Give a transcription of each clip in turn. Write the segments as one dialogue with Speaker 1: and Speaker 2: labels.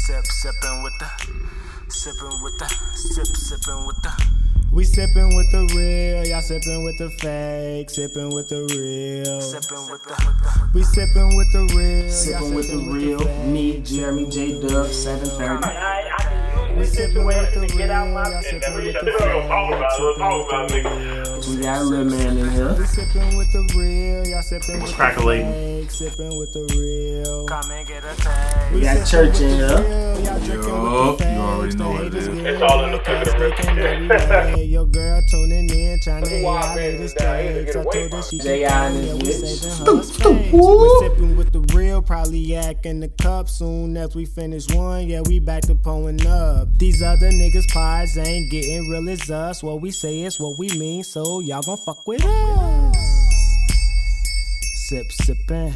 Speaker 1: Sippin' with the. We sippin' with the real, y'all sippin' with the fake, sippin' with the real. We sippin' with the real,
Speaker 2: sippin' with the real. Me, Jeremy J. Dub, 730.
Speaker 1: We sippin' with the real, y'all sippin' with the fake, sippin' with the real.
Speaker 2: We got a little man in here.
Speaker 1: We sippin' with the real, y'all sippin' with the
Speaker 3: Crackling.
Speaker 1: fake, sippin' with the real. Come and get a taste.
Speaker 2: We got church in here.
Speaker 3: Yup, you already know what it is.
Speaker 1: It's all in the picture. Your girl tuning in, trying to hear our latest takes. I told her she
Speaker 2: J.I.
Speaker 1: can
Speaker 2: and
Speaker 1: we
Speaker 2: his
Speaker 1: saving
Speaker 2: bitch.
Speaker 1: her space. We sipping with the real, probably yak in the cup. Soon as we finish one, yeah, we back to pulling up. These other niggas' pies ain't getting real as us. What we say is what we mean, so y'all gon' fuck with us. Sippin', sippin',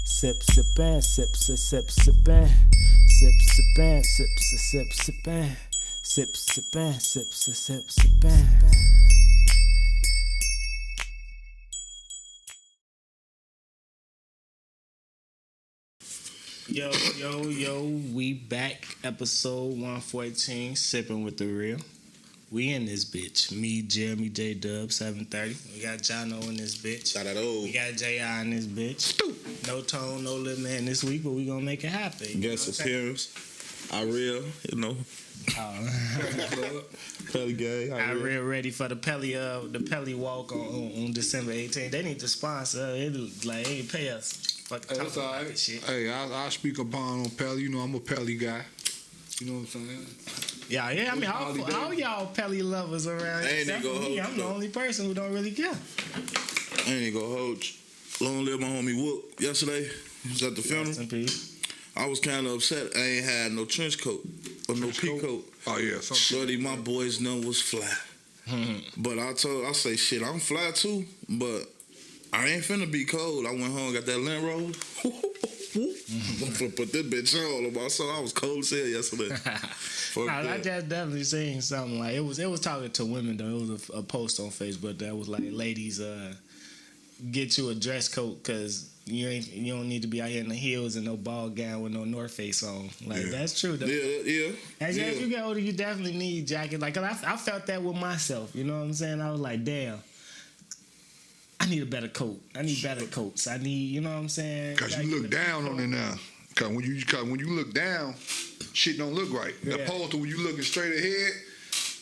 Speaker 1: sippin'. Sip, sippin', sippin', sip, sippin'. Yo, we back, episode 114, Sippin' with the Real. We in this bitch. Me, Jeremy J. Dub, 730. We got Jono in this bitch. We got J.I. in this bitch. No Tone, no Lil Man this week, but we gonna make it happen.
Speaker 4: Guest appearance. I real, you know. Pelly gang.
Speaker 1: I real ready for the Pelly walk on December 18th. They need to sponsor. They ain't pay us. Fuck
Speaker 5: Hey, that's all right.
Speaker 1: Shit.
Speaker 5: Hey, I speak a bond on Pelly. You know, I'm a Pelly guy. You know what I'm saying?
Speaker 1: Yeah. I mean, all y'all Pelly lovers around.
Speaker 4: Ain't
Speaker 1: Except
Speaker 4: gonna
Speaker 1: for me.
Speaker 4: hold
Speaker 1: I'm the only person who don't really care.
Speaker 4: I ain't gonna hold you. Long live my homie Whoop. Yesterday, he was at the funeral.
Speaker 1: Rest in peace.
Speaker 4: I was kind of upset. I ain't had no trench coat or no pea coat.
Speaker 5: Oh, yeah.
Speaker 4: Shorty, my boys know was fly. But I say, shit, I'm fly too, but I ain't finna be cold. I went home, got that lint roll. I'm finna put this bitch on my soul. I was cold as hell yesterday.
Speaker 1: I just definitely seen something like it was talking to women though. It was a post on Facebook that was like, ladies, get you a dress coat because you don't need to be out here in the heels and no ball gown with no North Face on. Like that's true though.
Speaker 4: Yeah.
Speaker 1: As you get older, you definitely need jacket. Like I felt that with myself. You know what I'm saying? I was like, damn. I need a better coat. I need better coats. I need, you know what I'm saying?
Speaker 5: Because you look down on it now. Because when you look down, shit don't look right.
Speaker 1: Yeah.
Speaker 5: Opposed to when you looking straight ahead,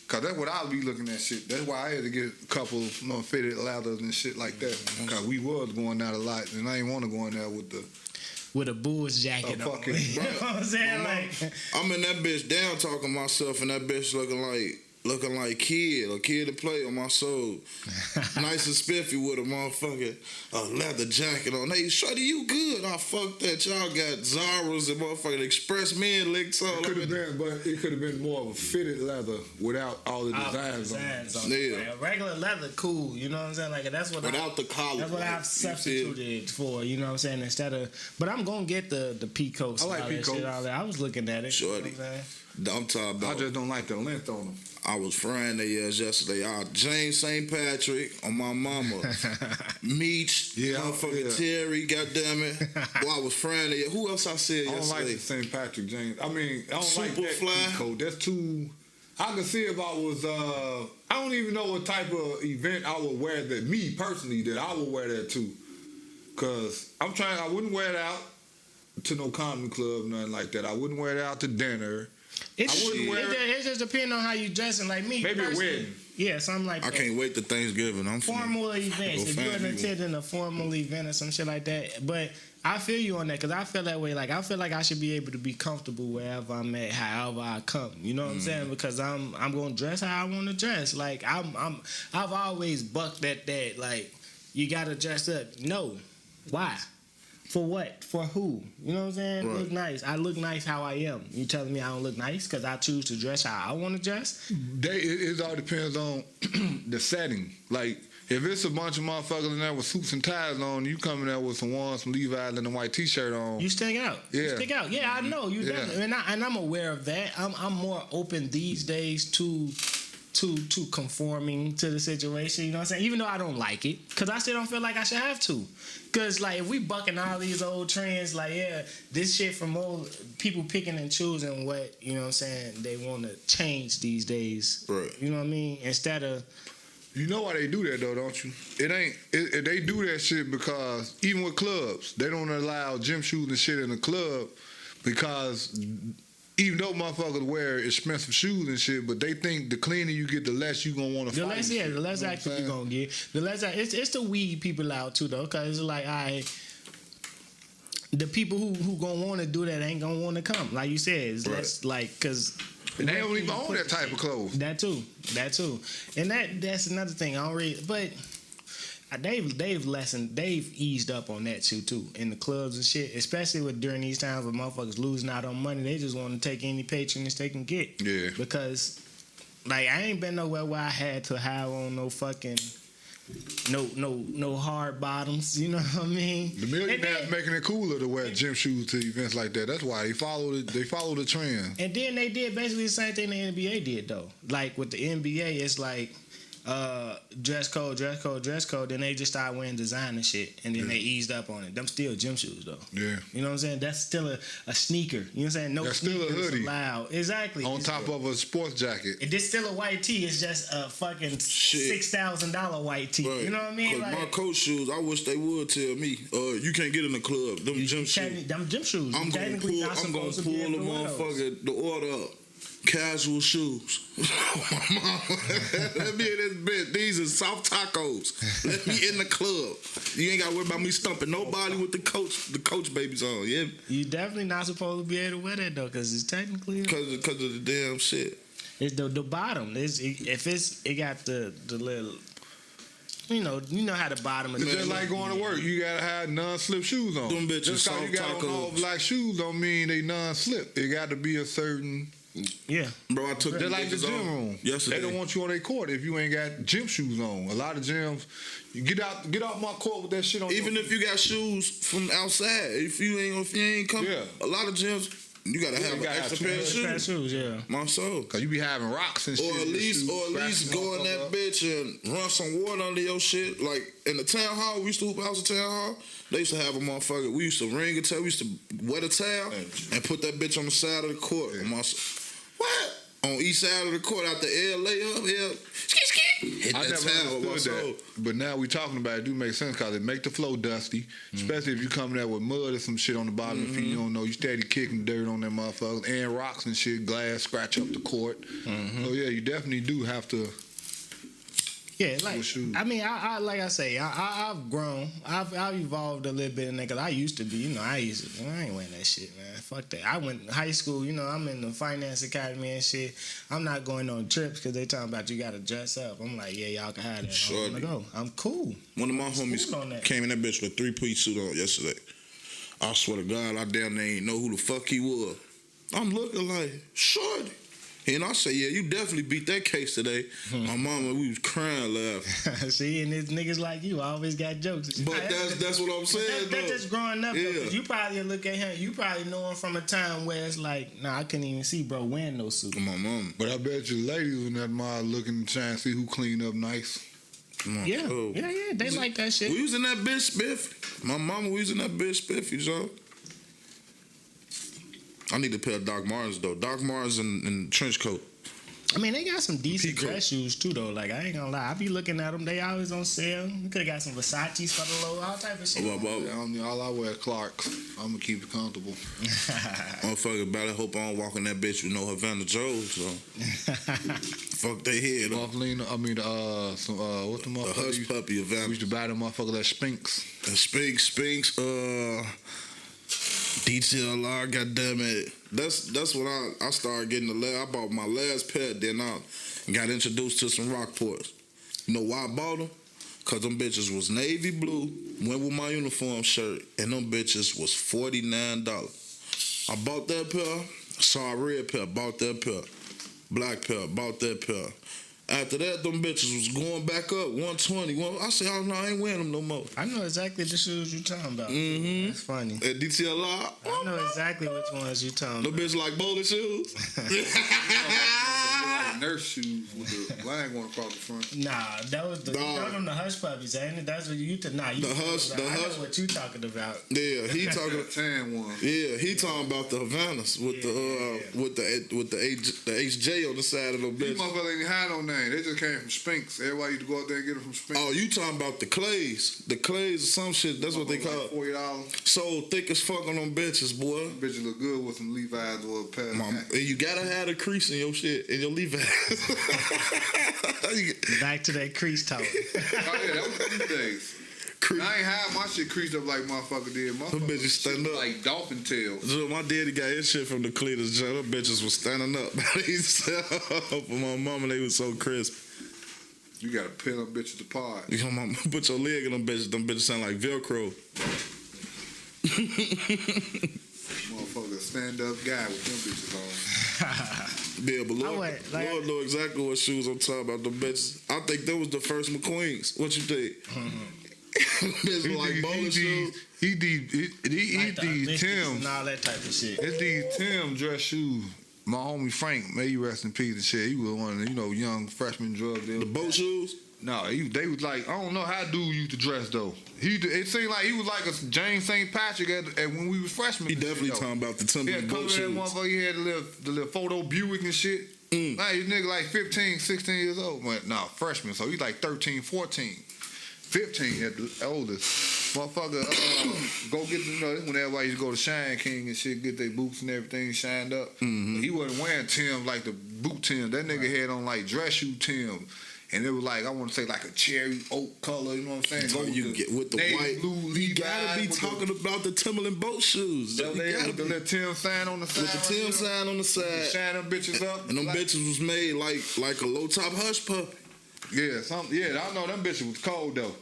Speaker 5: because that's what I'll be looking at shit. That's why I had to get a couple fitted lathers and shit like that. Because we was going out a lot, and I ain't want to go in there with
Speaker 1: a Bulls jacket on.
Speaker 5: fucking,
Speaker 1: you know what I'm saying?
Speaker 4: I'm in that bitch down talking myself, and that bitch looking like a kid to play on my soul. Nice and spiffy with a motherfucking leather jacket on. Hey, shorty, you good? I fuck that. Y'all got Zara's and motherfucking Express Men licks all
Speaker 5: But it could have been more of a fitted leather without all the designs on it.
Speaker 4: Yeah.
Speaker 1: Like, regular leather, cool. You know what I'm saying? Like that's what
Speaker 4: Without the collar.
Speaker 1: That's what I've substituted for. You know what I'm saying? Instead of, but I'm gonna get the peacoats.
Speaker 5: I like peacoats.
Speaker 1: I was looking at it.
Speaker 4: Shorty.
Speaker 1: You know what I'm saying?
Speaker 4: I'm talking about.
Speaker 5: I just don't like the length on them.
Speaker 4: I was frying their ass yesterday. James St. Patrick on my mama. Meech, motherfucking Terry, goddammit. Boy, I was frying their ass. Who else I said yesterday?
Speaker 5: I don't like the St. Patrick James. I mean, I don't like that
Speaker 4: Superfly.
Speaker 5: coat. That's too. I could see if I was. I don't even know what type of event I would wear that. Me personally, that I would wear that to. Cause I wouldn't wear it out to no comedy club, nothing like that. I wouldn't wear it out to dinner.
Speaker 1: It just depends on how you dressing. Like me,
Speaker 5: maybe a wedding.
Speaker 1: Yeah, something like that.
Speaker 4: I can't wait to Thanksgiving. I'm
Speaker 1: formal events. If you're attending a formal event or some shit like that, but I feel you on that because I feel that way. Like I feel like I should be able to be comfortable wherever I'm at, however I come. You know what I'm saying? Because I'm gonna dress how I want to dress. Like I've always bucked that like you gotta dress up. No, why? For what? For who? You know what I'm saying?
Speaker 4: Right.
Speaker 1: Look nice. I look nice how I am. You telling me I don't look nice because I choose to dress how I want to dress?
Speaker 5: It all depends on the setting. Like, if it's a bunch of motherfuckers in there with suits and ties on, you coming there with some Levi's and a white T-shirt on.
Speaker 1: You stick out.
Speaker 5: Yeah.
Speaker 1: You stick out. Yeah, I know. You definitely. And I'm aware of that. I'm more open these days to too conforming to the situation. You know what I'm saying? Even though I don't like it, because I still don't feel like I should have to. Because like if we bucking all these old trends, like this shit from old people picking and choosing what, you know what I'm saying, they want to change these days.
Speaker 4: Right.
Speaker 1: You know what I mean? Instead of.
Speaker 5: You know why they do that though, don't you? They do that shit because even with clubs, they don't allow gym shoes and shit in the club because even though motherfuckers wear expensive shoes and shit, but they think the cleaner you get, the less you gonna want to fight.
Speaker 1: The less active you gonna get. The less it's the weed people out too though, cause it's like the people who gonna want to do that ain't gonna want to come. Like you said, it's less like cause.
Speaker 5: And they don't even own that type of clothes.
Speaker 1: That too, and that's another thing. I don't really, but they've eased up on that shit too in the clubs and shit. Especially with during these times where motherfuckers losing out on money, they just want to take any patronage they can get.
Speaker 5: Yeah.
Speaker 1: Because like I ain't been nowhere where I had to have on no fucking. No hard bottoms, you know what I mean?
Speaker 5: The millionaires making it cooler to wear gym shoes to events like that. That's why they follow the trend.
Speaker 1: And then they did basically the same thing the NBA did though. Like with the NBA, it's like dress code. Then they just started wearing designer shit, and then they eased up on it. Them still gym shoes though.
Speaker 5: Yeah. You
Speaker 1: know what I'm saying? That's still a sneaker. You know what I'm saying? No,
Speaker 5: that's still a hoodie.
Speaker 1: Allowed. Exactly.
Speaker 5: On top of a sports jacket.
Speaker 1: It's still a white tee. It's just a fucking $6,000 white tee.
Speaker 4: Right.
Speaker 1: You know what I mean?
Speaker 4: Like, my coach shoes, I wish they would tell me, you can't get in the club. Them gym shoes.
Speaker 1: Them gym shoes. I'm gonna pull
Speaker 4: the motherfucker the order up. Casual shoes. Let me in this bitch. These are soft tacos. Let me in the club. You ain't gotta worry about me stumping nobody with the coach babies on. Yeah.
Speaker 1: You definitely not supposed to be able to wear that though, because it's technically
Speaker 4: because of the damn shit.
Speaker 1: It's the bottom. It got the little. You know how the bottom is.
Speaker 5: It's just like going to work. You gotta have non-slip shoes on.
Speaker 4: Them bitches
Speaker 5: just because you got on all black shoes don't mean they non-slip. It got to be a certain.
Speaker 1: Yeah,
Speaker 4: bro. I took.
Speaker 5: They're like the gym room.
Speaker 4: Yesterday.
Speaker 5: They don't want you on their court if you ain't got gym shoes on. A lot of gyms, you get off my court with that shit on.
Speaker 4: Even if you got shoes from outside, if you ain't coming, a lot of gyms. You gotta have an extra pair of shoes.
Speaker 1: Yeah.
Speaker 4: My soul.
Speaker 5: Cause you be having rocks and shit.
Speaker 4: Or at least go in that bitch and run some water under your shit. Like in the town hall, we used to hoop house at town hall. They used to have a motherfucker. We used to wring a towel. We used to wet a towel and put that bitch on the side of the court. Yeah. What? On each side of the court, out the air, lay up, hit that towel. That.
Speaker 5: But now we talking about it, do make sense because it make the floor dusty, especially if you coming there with mud or some shit on the bottom of your feet. You don't know, you steady kicking dirt on them motherfuckers and rocks and shit, glass, scratch up the court. So yeah, you definitely do have to.
Speaker 1: Yeah, like I mean, I like I say, I've grown, I've evolved a little bit in that because I used to be, I ain't wearing that shit, man. Fuck that. I went to high school, I'm in the finance academy and shit. I'm not going on trips because they talking about you got to dress up. I'm like, yeah, y'all can have that.
Speaker 4: Sure.
Speaker 1: I'm gonna go. I'm cool.
Speaker 4: One of my homies came in that bitch with a 3-piece suit on yesterday. I swear to God, I damn near ain't know who the fuck he was. I'm looking like, shorty. And I say, yeah, you definitely beat that case today. My mama, we was crying laughing.
Speaker 1: See, and it's niggas like you always got jokes.
Speaker 4: But that's what I'm saying.
Speaker 1: That's just growing up. Yeah. You probably look at him. You probably know him from a time where it's like, nah, I couldn't even see bro wearing no suit.
Speaker 4: My mom.
Speaker 5: But I bet you ladies in that mall looking trying to see who cleaned up nice.
Speaker 1: Yeah, they like that shit.
Speaker 4: We was in that bitch spiffy. My mama, we was in that bitch spiffy, so. I need a pair of Doc Martens though. Doc Martens and trench coat.
Speaker 1: I mean, they got some decent dress shoes too though. Like I ain't gonna lie, I be looking at them. They always on sale. You could have got some Versace's for the low, all type of shit.
Speaker 5: All I wear Clarks. I'm gonna keep it comfortable.
Speaker 4: Motherfucker better hope I don't walk in that bitch with no Havana Joes. So. Fuck they head.
Speaker 5: What's the motherfucker?
Speaker 4: The hush puppy Havana.
Speaker 5: We used to buy them motherfucker that Spinks.
Speaker 4: The Spinks. DTLR, goddamn it. That's when I started getting the last. I bought my last pair, then I got introduced to some Rockports. You know why I bought them? Cause them bitches was navy blue, went with my uniform shirt, and them bitches was $49. I bought that pair, saw a red pair, bought that pair, black pair, bought that pair. After that, them bitches was going back up, 120. I said, oh no, I ain't wearing them no more.
Speaker 1: I know exactly the shoes you talking about. That's funny.
Speaker 4: At DTLR?
Speaker 1: I know exactly which ones you talking about.
Speaker 4: The bitch like bowling shoes?
Speaker 5: like nurse shoes with the line going across the front.
Speaker 1: Nah, that was the them the hush puppies, ain't it? That's what you you
Speaker 4: the hush.
Speaker 1: I know what you talking about.
Speaker 4: Yeah, he talking
Speaker 5: The tan one.
Speaker 4: Yeah, he talking about the Havanas with with the HJ on the side of the
Speaker 5: These
Speaker 4: bitch.
Speaker 5: motherfuckers ain't had no name. They just came from Spinks. Everybody used to go out there and get them from Spinks.
Speaker 4: Oh, you talking about the Clays? The Clays or some shit. That's what they call it.
Speaker 5: $40.
Speaker 4: So thick as fuck on them bitches, boy.
Speaker 5: Bitches look good with some Levi's or a pair of
Speaker 4: And you gotta have a crease in your shit, in your Levi's.
Speaker 1: Back to that crease talk.
Speaker 5: Oh yeah, that was these days. I ain't had my shit creased up like motherfucker did. Motherfucker
Speaker 4: bitches stand up
Speaker 5: like dolphin tails.
Speaker 4: So my daddy got his shit from the Cletus joint. Them bitches was standing up by themselves. For my mama, they was so crisp.
Speaker 5: You gotta pin them bitches apart.
Speaker 4: You come on, put your leg in them bitches sound like Velcro.
Speaker 5: Motherfucker, stand up guy with them bitches on.
Speaker 4: Yeah, but Lord know exactly what shoes I'm talking about. Them bitches. I think that was the first McQueen's. What you think? Bitch like bowling shoes.
Speaker 5: He these Tim
Speaker 1: and all that type of shit.
Speaker 5: It's these Tim dress shoes. My homie Frank, may you rest in peace and shit. He was one of the, young freshman drug dealers.
Speaker 4: The boat shoes?
Speaker 5: No, they was like, I don't know how dude used to dress though. It seemed like he was like a James St. Patrick at when we was freshmen.
Speaker 4: He definitely talking about the Timberland boat shoes.
Speaker 5: That motherfucker, he had the little photo Buick and shit. Nah, this nigga like 15, 16 years old. But nah, freshman, so he's like 13, 14. 15 at the oldest. Motherfucker, go get this when everybody used to go to Shine King and shit, get their boots and everything shined up. He wasn't wearing Tim like the boot Tim. That nigga had on like dress shoe Tim. And it was like, I want to say like a cherry oak color, you know what I'm saying?
Speaker 4: So you get with the white blue. You gotta be talking about the Timberland boat shoes.
Speaker 5: With the little Tim sign on the side.
Speaker 4: With the Tim sign on the side.
Speaker 5: Shine them bitches up.
Speaker 4: And them bitches was made like a low top hush puppy.
Speaker 5: Yeah, I know them bitches was cold though.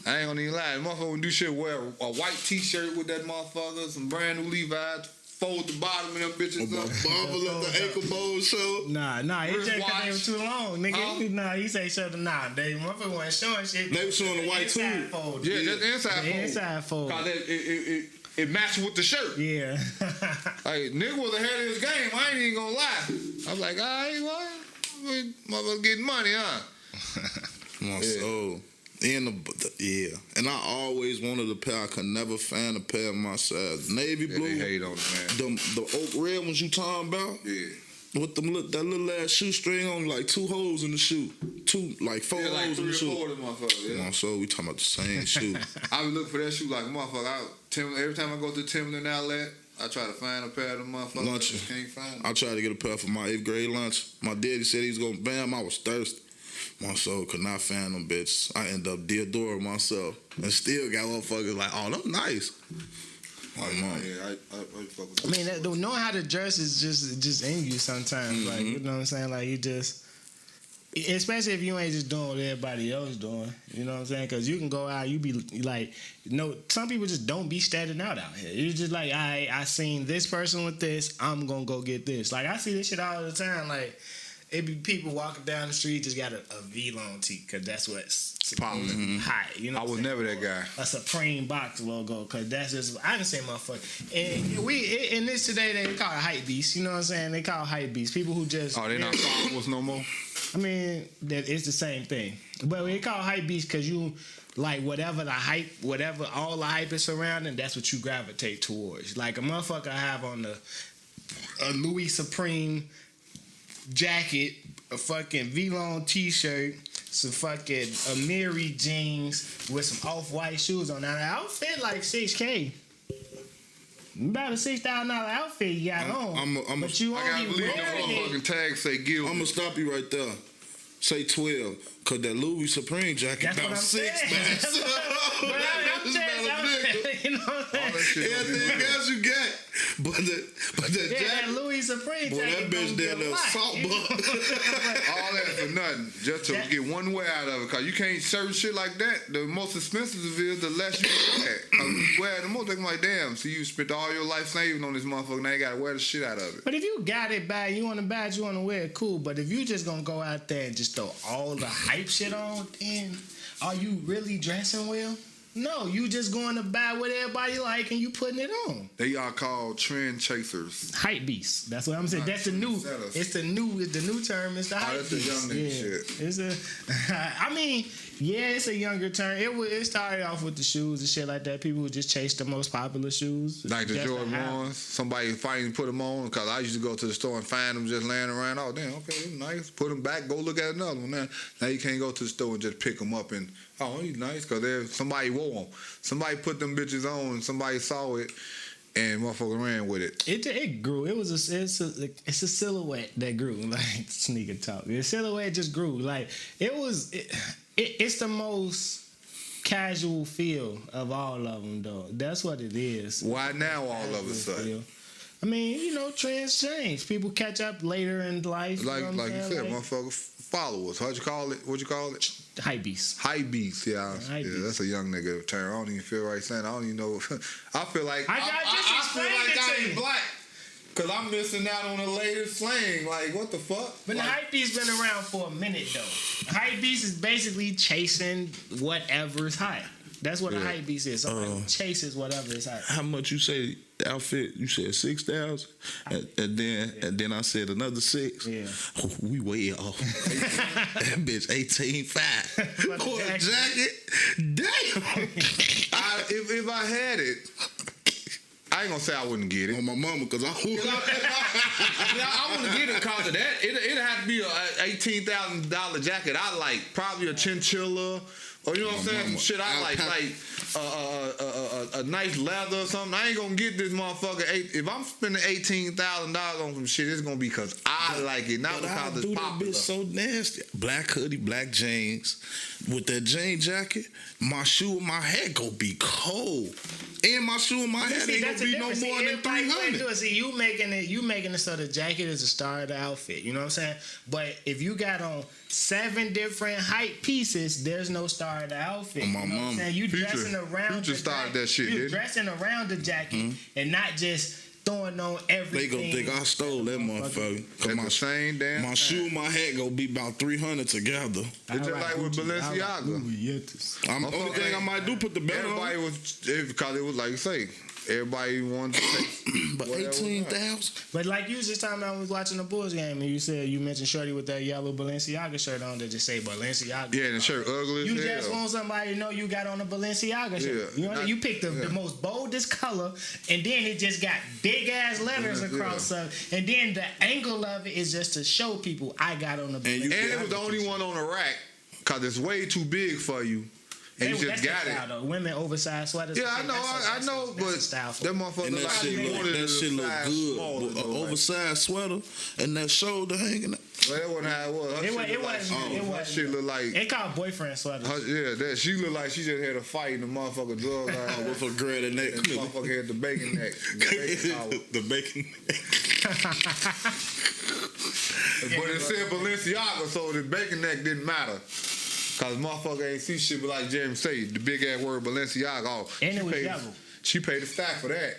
Speaker 5: I ain't gonna even lie. The motherfucker would do shit, wear a white t-shirt with that motherfucker, some brand new Levi's, fold the bottom of them bitches up.
Speaker 4: Bubble up the ankle bone show.
Speaker 1: Nah, it just cause they was too long, nigga. Nah, he say something. Nah, they motherfucker wasn't showing shit.
Speaker 4: They was showing the white too.
Speaker 5: Yeah, just the inside fold.
Speaker 1: Inside fold.
Speaker 5: Cause it matched with the shirt.
Speaker 1: Yeah.
Speaker 5: Like, nigga was ahead of his game. I ain't even gonna lie. I was like, all right, what? Motherfucker getting money, huh?
Speaker 4: My soul. And I always wanted a pair. I could never find a pair of my size. Navy blue.
Speaker 5: They hate on it, man.
Speaker 4: The oak red ones you talking about?
Speaker 5: Yeah.
Speaker 4: With that little ass shoestring on, like 2 holes in the shoe. 4 holes in the shoe.
Speaker 5: Four of them motherfuckers, yeah.
Speaker 4: My soul, we talking about the same shoe.
Speaker 5: I would look for that shoe like motherfucker. Every time I go to Timberland outlet, I try to find a pair of them motherfuckers.
Speaker 4: Lunch.
Speaker 5: I just can't find them.
Speaker 4: I tried to get a pair for my 8th grade lunch. My daddy said he was going to bam. I was thirsty. My soul could not find them bitches. I ended up Deodora myself. And still got motherfuckers like, oh, them nice.
Speaker 5: I fuck with
Speaker 1: I mean, knowing how to dress is just in you sometimes. Like, you know what I'm saying? Like, you just, especially if you ain't just doing what everybody else doing. You know what I'm saying? Because you can go out, you be like, some people just don't be standing out here. You're just like, I seen this person with this, I'm going to go get this. Like, I see this shit all the time. Like, it be people walking down the street just got a V-long tee because that's what's
Speaker 5: popping
Speaker 1: high. You know,
Speaker 5: I was never that guy.
Speaker 1: A Supreme box logo because that's just I didn't say motherfucker. And in this today they call it hype beast. You know what I'm saying? They call it hype beast. People who just
Speaker 5: they not followers no more.
Speaker 1: I mean, that it's the same thing, but they call it hype beast because you like whatever the hype, whatever all the hype is surrounding. That's what you gravitate towards. Like a motherfucker I have on a Louis Supreme jacket, a fucking V-long t-shirt, some fucking Amiri jeans with some off-white shoes on. Now the outfit like $6,000. About a $6,000 outfit you got on. But you only
Speaker 5: believe the motherfucking tag say guilty.
Speaker 4: I'm gonna stop you right there. Say 12, cause that Louis Supreme jacket about 6, man.
Speaker 1: You know what I'm saying?
Speaker 4: Everything else you got, but that jacket,
Speaker 1: that Louis Supreme
Speaker 4: boy,
Speaker 1: jacket.
Speaker 4: that bitch there, little salt bug.
Speaker 5: All that for nothing, just to get one wear out of it. Cause you can't serve shit like that. The most expensive is the less you wear. Cause you wear the most, I'm like, damn. So you spent all your life saving on this motherfucker. Now you gotta wear the shit out of it.
Speaker 1: But if you got it bad, you want to buy it, you want to wear it, cool. But if you just gonna go out there and just throw all the hype shit on, then are you really dressing well? No, you just going to buy what everybody like and you putting it on.
Speaker 5: They are called trend chasers.
Speaker 1: Hype beasts. That's what I'm saying. That's the new. It's the new term. It's the hype
Speaker 5: That's the
Speaker 1: beast.
Speaker 5: young nigga shit.
Speaker 1: It's a. I mean, yeah, it's a younger term. It started off with the shoes and shit like that. People would just chase the most popular shoes.
Speaker 5: Like the
Speaker 1: Just to
Speaker 5: Jordan
Speaker 1: have-
Speaker 5: ones. Somebody finally put them on because I used to go to the store and find them just laying around. Oh, damn, okay, they're nice. Put them back. Go look at another one. Now you can't go to the store and just pick them up and, oh, he's nice because somebody wore them. Somebody put them bitches on and somebody saw it and motherfucker ran with it.
Speaker 1: It grew. It's a silhouette that grew. Like sneaker talk. The silhouette just grew. Like it's the most casual feel of all of them, though. That's what it is.
Speaker 5: Why now all of a sudden?
Speaker 1: I mean, trends change. People catch up later in life.
Speaker 5: Like
Speaker 1: you
Speaker 5: you said, motherfucker, followers. How'd you call it? What'd you call it?
Speaker 1: Hype beast.
Speaker 5: Hype beast. Yeah,
Speaker 1: Hype beast.
Speaker 5: that's a young nigga term. I don't even feel right saying. I don't even know. I feel like
Speaker 1: I
Speaker 5: feel like I ain't black because I'm missing out on the latest slang. Like what the fuck?
Speaker 1: But
Speaker 5: like,
Speaker 1: the hype beast been around for a minute though. Hype beast is basically chasing whatever's hot. That's what a hype beast is. Somebody chases whatever is hot.
Speaker 4: How much you say the outfit? You said 6,000, and then I said another 6.
Speaker 1: Yeah.
Speaker 4: Oh, we way off. That bitch 18.5 for a jacket. Damn.
Speaker 5: if I had it, I ain't gonna say I wouldn't get it.
Speaker 4: On my mama, cause I would.
Speaker 5: I wouldn't get it because of that. It'd have to be a $18,000 jacket. I like probably a chinchilla. Or you know what I'm saying? Some shit I like a nice leather or something. I ain't gonna get this motherfucker. If I'm spending $18,000 on some shit, it's gonna be because I like it, not because it's popular.
Speaker 4: That bitch so nasty. Black hoodie, black jeans, with that jean jacket. My shoe and my hat gonna be cold, and my shoe and my hat ain't gonna be no more than 300.
Speaker 1: See, you making it so the jacket is the star of the outfit. You know what I'm saying? But if you got on 7 different hype pieces, there's no star of the outfit.
Speaker 4: My mama.
Speaker 1: You dressing around.
Speaker 5: Future started that shit.
Speaker 1: You dressing around the jacket and not just throwing on everything.
Speaker 4: They gonna think I stole that motherfucker.
Speaker 5: That's the same damn.
Speaker 4: My shoe and my hat gonna be about 300 together.
Speaker 5: It's just like with Balenciaga.
Speaker 4: I'm the only thing I might do put the belt
Speaker 5: Everybody
Speaker 4: on.
Speaker 5: was because it was like you say. Everybody wanted to take
Speaker 4: But 18,000.
Speaker 1: But like you was just talking about when we was watching the Bulls game, and you mentioned Shorty with that yellow Balenciaga shirt on that just say Balenciaga.
Speaker 5: Yeah, and the shirt ugly as
Speaker 1: You
Speaker 5: hell.
Speaker 1: just want somebody to know you got on a Balenciaga shirt.
Speaker 5: Yeah.
Speaker 1: You picked the most boldest color, and then it just got big ass letters across and then the angle of it is just to show people I got on a Balenciaga.
Speaker 5: And it was the only one on the rack because it's way too big for you. And you just got it.
Speaker 1: Though. Women oversized sweaters.
Speaker 5: Yeah, I know, but that motherfucker
Speaker 4: And that shit look good. An oversized sweater and that shoulder hanging out.
Speaker 5: Well, that wasn't how it was. Her shit look like.
Speaker 1: They call boyfriend sweaters.
Speaker 5: She looked like she just had a fight in the motherfucker drug line
Speaker 4: with a girl in that clip.
Speaker 5: Motherfucker had the bacon neck.
Speaker 4: The bacon neck.
Speaker 5: But it said Balenciaga, so the bacon neck didn't matter. Cause motherfucker ain't see shit, but like Jeremy say, the big ass word Balenciaga. Oh,
Speaker 1: and it was yellow.
Speaker 5: She paid a stack for that.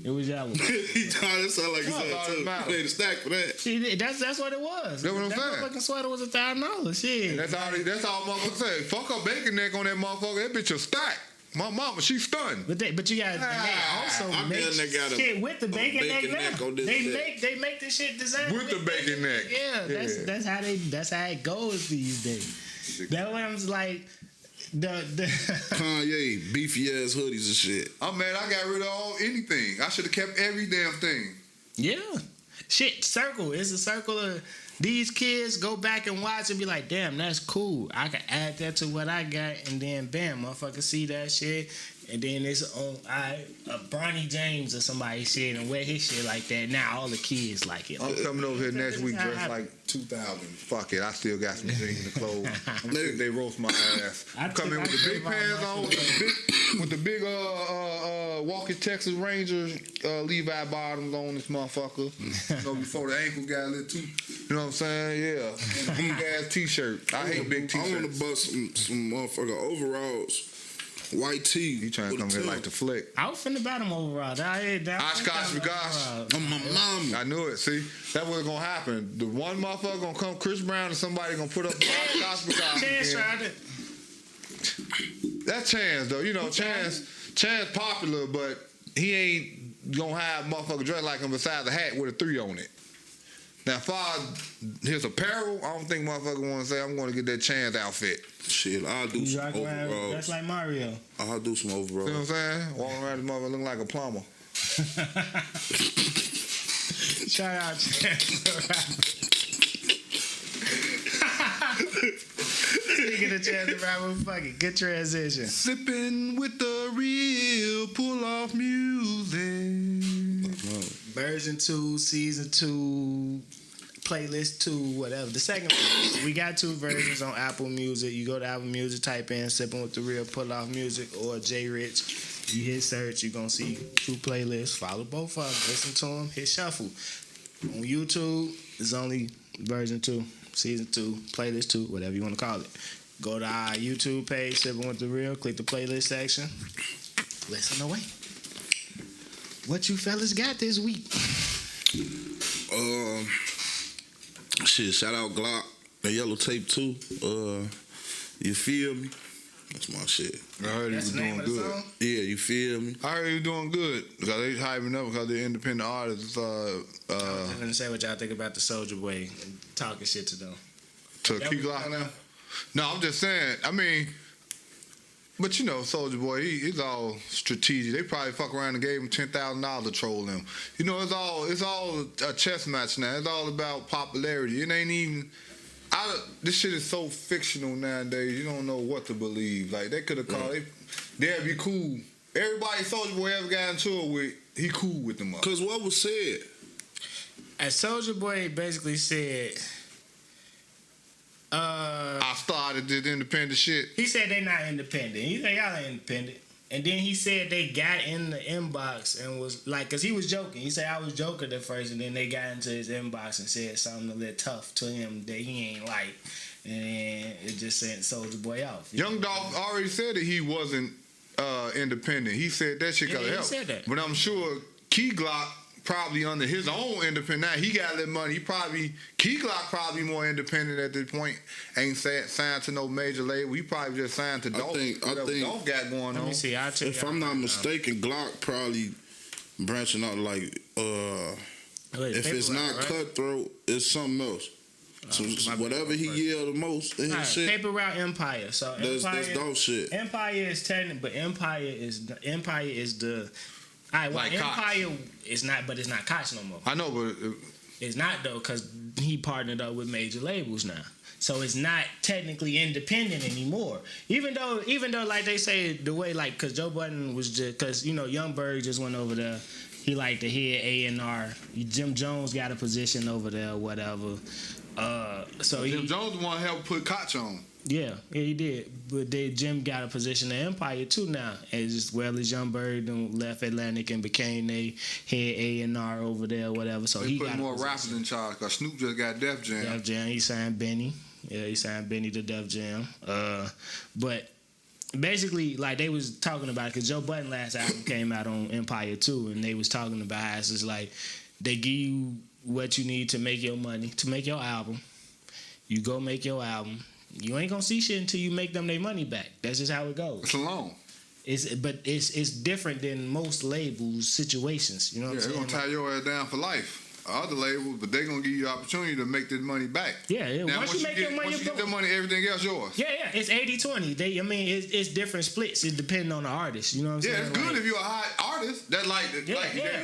Speaker 1: It was yellow.
Speaker 4: He trying to sound like he said too. Paid a stack for that.
Speaker 1: See, that's what it was.
Speaker 5: That's what I'm
Speaker 1: that
Speaker 5: saying.
Speaker 1: Fucking sweater was $1,000. Shit.
Speaker 5: And that's all motherfucker say. Fuck her bacon neck on that motherfucker. That bitch a stack. My mama, she stunned.
Speaker 1: But you got they also make shit with the bacon neck now. They make this shit designed
Speaker 5: with the bacon neck.
Speaker 1: Yeah, that's how it goes these days. That one was like the
Speaker 4: Kanye beefy ass hoodies and shit.
Speaker 5: I'm mad I got rid of anything. I should have kept every damn thing.
Speaker 1: Yeah. Shit, circle. It's a circle of these kids go back and watch and be like, damn, that's cool. I can add that to what I got, and then bam, motherfucker see that shit, and then it's on Bronny James or somebody shit and wear his shit like that. Now all the kids like it.
Speaker 5: I'm coming over here next week dressed like 2000. Fuck it, I still got some jeans and clothes. They roast my ass. I'm coming with the big pants on, with the big Walker Texas Rangers Levi bottoms on this motherfucker. You know, before the ankle got a little too. You know what I'm saying? Yeah. And a big ass t-shirt. I hate big t-shirts.
Speaker 4: I want to bust some motherfucker overalls. White tee.
Speaker 5: You trying to come here like the flick.
Speaker 1: I was finna buy them overalls.
Speaker 5: Oshkosh gosh.
Speaker 4: On my mama.
Speaker 5: I knew it. See, that's what's gonna happen. The one motherfucker gonna come, Chris Brown, and somebody gonna put up Oshkosh gosh.
Speaker 1: Chance tried it.
Speaker 5: That's Chance though. You know, Chance popular, but he ain't gonna have motherfucker dressed like him besides a hat with a 3 on it. Now, as far as his apparel, I don't think motherfucker want to say I'm going to get that Chance outfit.
Speaker 4: Shit, I'll do some overalls.
Speaker 1: That's like Mario.
Speaker 4: I'll do some overalls.
Speaker 5: See what I'm saying? Walking around this motherfucker looking like a plumber.
Speaker 1: Shout out Chance. Speaking of Chance the Rapper, fuck it. Good transition.
Speaker 5: Sippin' with the real pull-off music.
Speaker 1: Version 2, Season 2, Playlist 2, whatever. The second one, we got 2 versions on Apple Music. You go to Apple Music, type in Sippin' with the Real Pull-Off Music or J Rich. You hit search, you're going to see 2 playlists. Follow both of them. Listen to them. Hit shuffle. On YouTube, it's only version 2, Season 2, Playlist 2, whatever you want to call it. Go to our YouTube page, Sippin' with the Real. Click the playlist section. Listen away. What you fellas got this week?
Speaker 4: Shit, shout out Glock. The Yellow Tape 2. You feel me? That's my shit.
Speaker 5: I heard he was doing good.
Speaker 4: Yeah, you feel me?
Speaker 5: I heard he was doing good because they hyping up because they're independent artists.
Speaker 1: I'm gonna say what y'all think about the Soulja Boy and talking shit to them.
Speaker 5: To Key Glock now? No, I'm just saying. I mean, but you know, Soulja Boy, he's all strategic. They probably fuck around and gave him $10,000 to troll him. You know, it's all a chess match now. It's all about popularity. It ain't even. This shit is so fictional nowadays. You don't know what to believe. Like they could have called. They'd be cool. Everybody Soulja Boy ever got into it with, he cool with them.
Speaker 4: Cause what was said?
Speaker 1: As Soulja Boy basically said,
Speaker 5: I started this independent shit.
Speaker 1: He said they not independent. He said y'all ain't independent. And then he said they got in the inbox and was like, cause he was joking. He said I was joking at first, and then they got into his inbox and said something a little tough to him that he ain't like, and it just sent Soulja Boy off.
Speaker 5: Young Dolph already said that he wasn't independent. He said that shit gotta help.
Speaker 1: He said that.
Speaker 5: But I'm sure Key Glock probably under his own independent. Now he got that money. Key Glock probably more independent at this point. Ain't signed to no major label. He probably just signed to Dolph. I think Dolph got going on.
Speaker 1: Let me see.
Speaker 4: If I'm not mistaken, Glock probably branching out like if it's not Cutthroat, it's something else. So whatever he yelled the most in his shit.
Speaker 1: Paper Route Empire. So
Speaker 4: that's dope shit.
Speaker 1: Empire is technical, but Empire is the. All right, well,
Speaker 5: like
Speaker 1: Empire is not, but it's not Koch no more.
Speaker 5: I know, but
Speaker 1: it's not though, because he partnered up with major labels now, so it's not technically independent anymore. Even though, like they say the way, like, because Joe Budden was just, because you know Young Berg just went over there. He like the head A&R. Jim Jones got a position over there, whatever. So
Speaker 5: Jim Jones the one helped put Koch on.
Speaker 1: Yeah, he did. But Jim got a position in Empire too now, as well as Young Bird left Atlantic and became a head A&R over there, whatever. So
Speaker 5: he put
Speaker 1: got
Speaker 5: more rappers in charge. Cause Snoop just got Def Jam.
Speaker 1: Def Jam. He signed Benny. Yeah, he signed Benny to Def Jam. But basically, like they was talking about it, because Joe Budden last album came out on Empire too, and they was talking about how it's just like they give you what you need to make your money, to make your album. You go make your album. You ain't gonna see shit until you make them their money back. That's just how it goes.
Speaker 5: It's a loan.
Speaker 1: It's different than most labels situations. You know what I'm saying?
Speaker 5: They're gonna tie your ass down for life. Other labels, but they're gonna give you the opportunity to make this money back.
Speaker 1: Yeah.
Speaker 5: Now, once you make your money, get the money, everything else yours.
Speaker 1: Yeah. It's 80-20. It's different splits. It depends on the artist. You know what I'm saying?
Speaker 5: Yeah, it's good if you're a high artist. That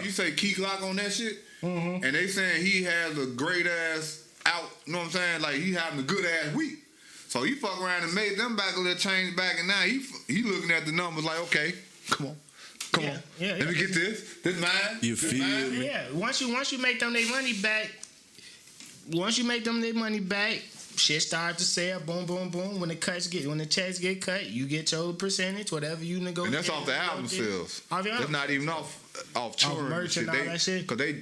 Speaker 5: you say Key Glock on that shit, and they saying he has a great ass out. You know what I'm saying? Like he having a good ass week. So he fuck around and made them back a little change back, and now he looking at the numbers like, okay, come on. Let me get this. This mine.
Speaker 4: You feel me?
Speaker 1: Yeah. Once you make them their money back, shit start to sell. Boom, boom, boom. When the checks get cut, you get your percentage, whatever you negotiate.
Speaker 5: And that's off the album sales. That's not even off touring
Speaker 1: merch and all that shit.
Speaker 5: Because I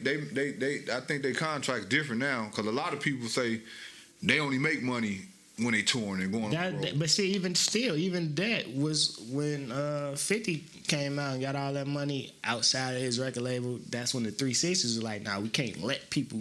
Speaker 5: think they contract different now. Because a lot of people say they only make money when they touring and going on the road.
Speaker 1: But see, even that was when 50 came out and got all that money outside of his record label. That's when the 360s was like, nah, we can't let people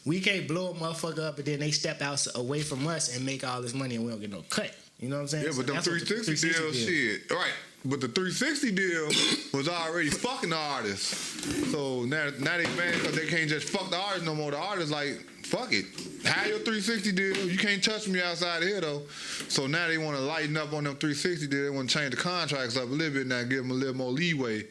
Speaker 1: we can't blow a motherfucker up and then they step out away from us and make all this money and we don't get no cut. You know what I'm saying?
Speaker 5: Yeah, but them 360 deal, shit. Right. But the 360 deal was already fucking the artists. So now they mad because they can't just fuck the artist no more. The artist like, fuck it. Have your 360 deal. You can't touch me outside of here though. So now they want to lighten up on them 360 deal. They want to change the contracts up a little bit now, give them a little more leeway.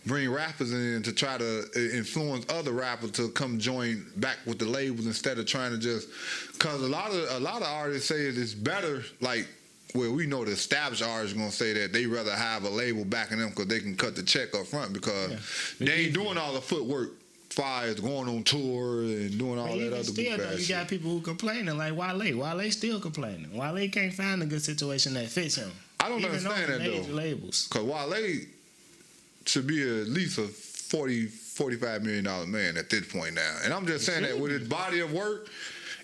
Speaker 5: Bring rappers in to try to influence other rappers to come join back with the labels instead of trying to just. Because a lot of artists say it's better, like, well, we know the established artists are going to say that they rather have a label backing them because they can cut the check up front because they ain't doing all the footwork, fires going on tour and doing all that other
Speaker 1: still, though, you got people who complaining like Wale. Wale still complaining. Wale can't find a good situation that fits him.
Speaker 5: I don't understand that, though.
Speaker 1: Labels.
Speaker 5: Because Wale should be at least a $45 million man at this point now. And I'm just saying that with his body of work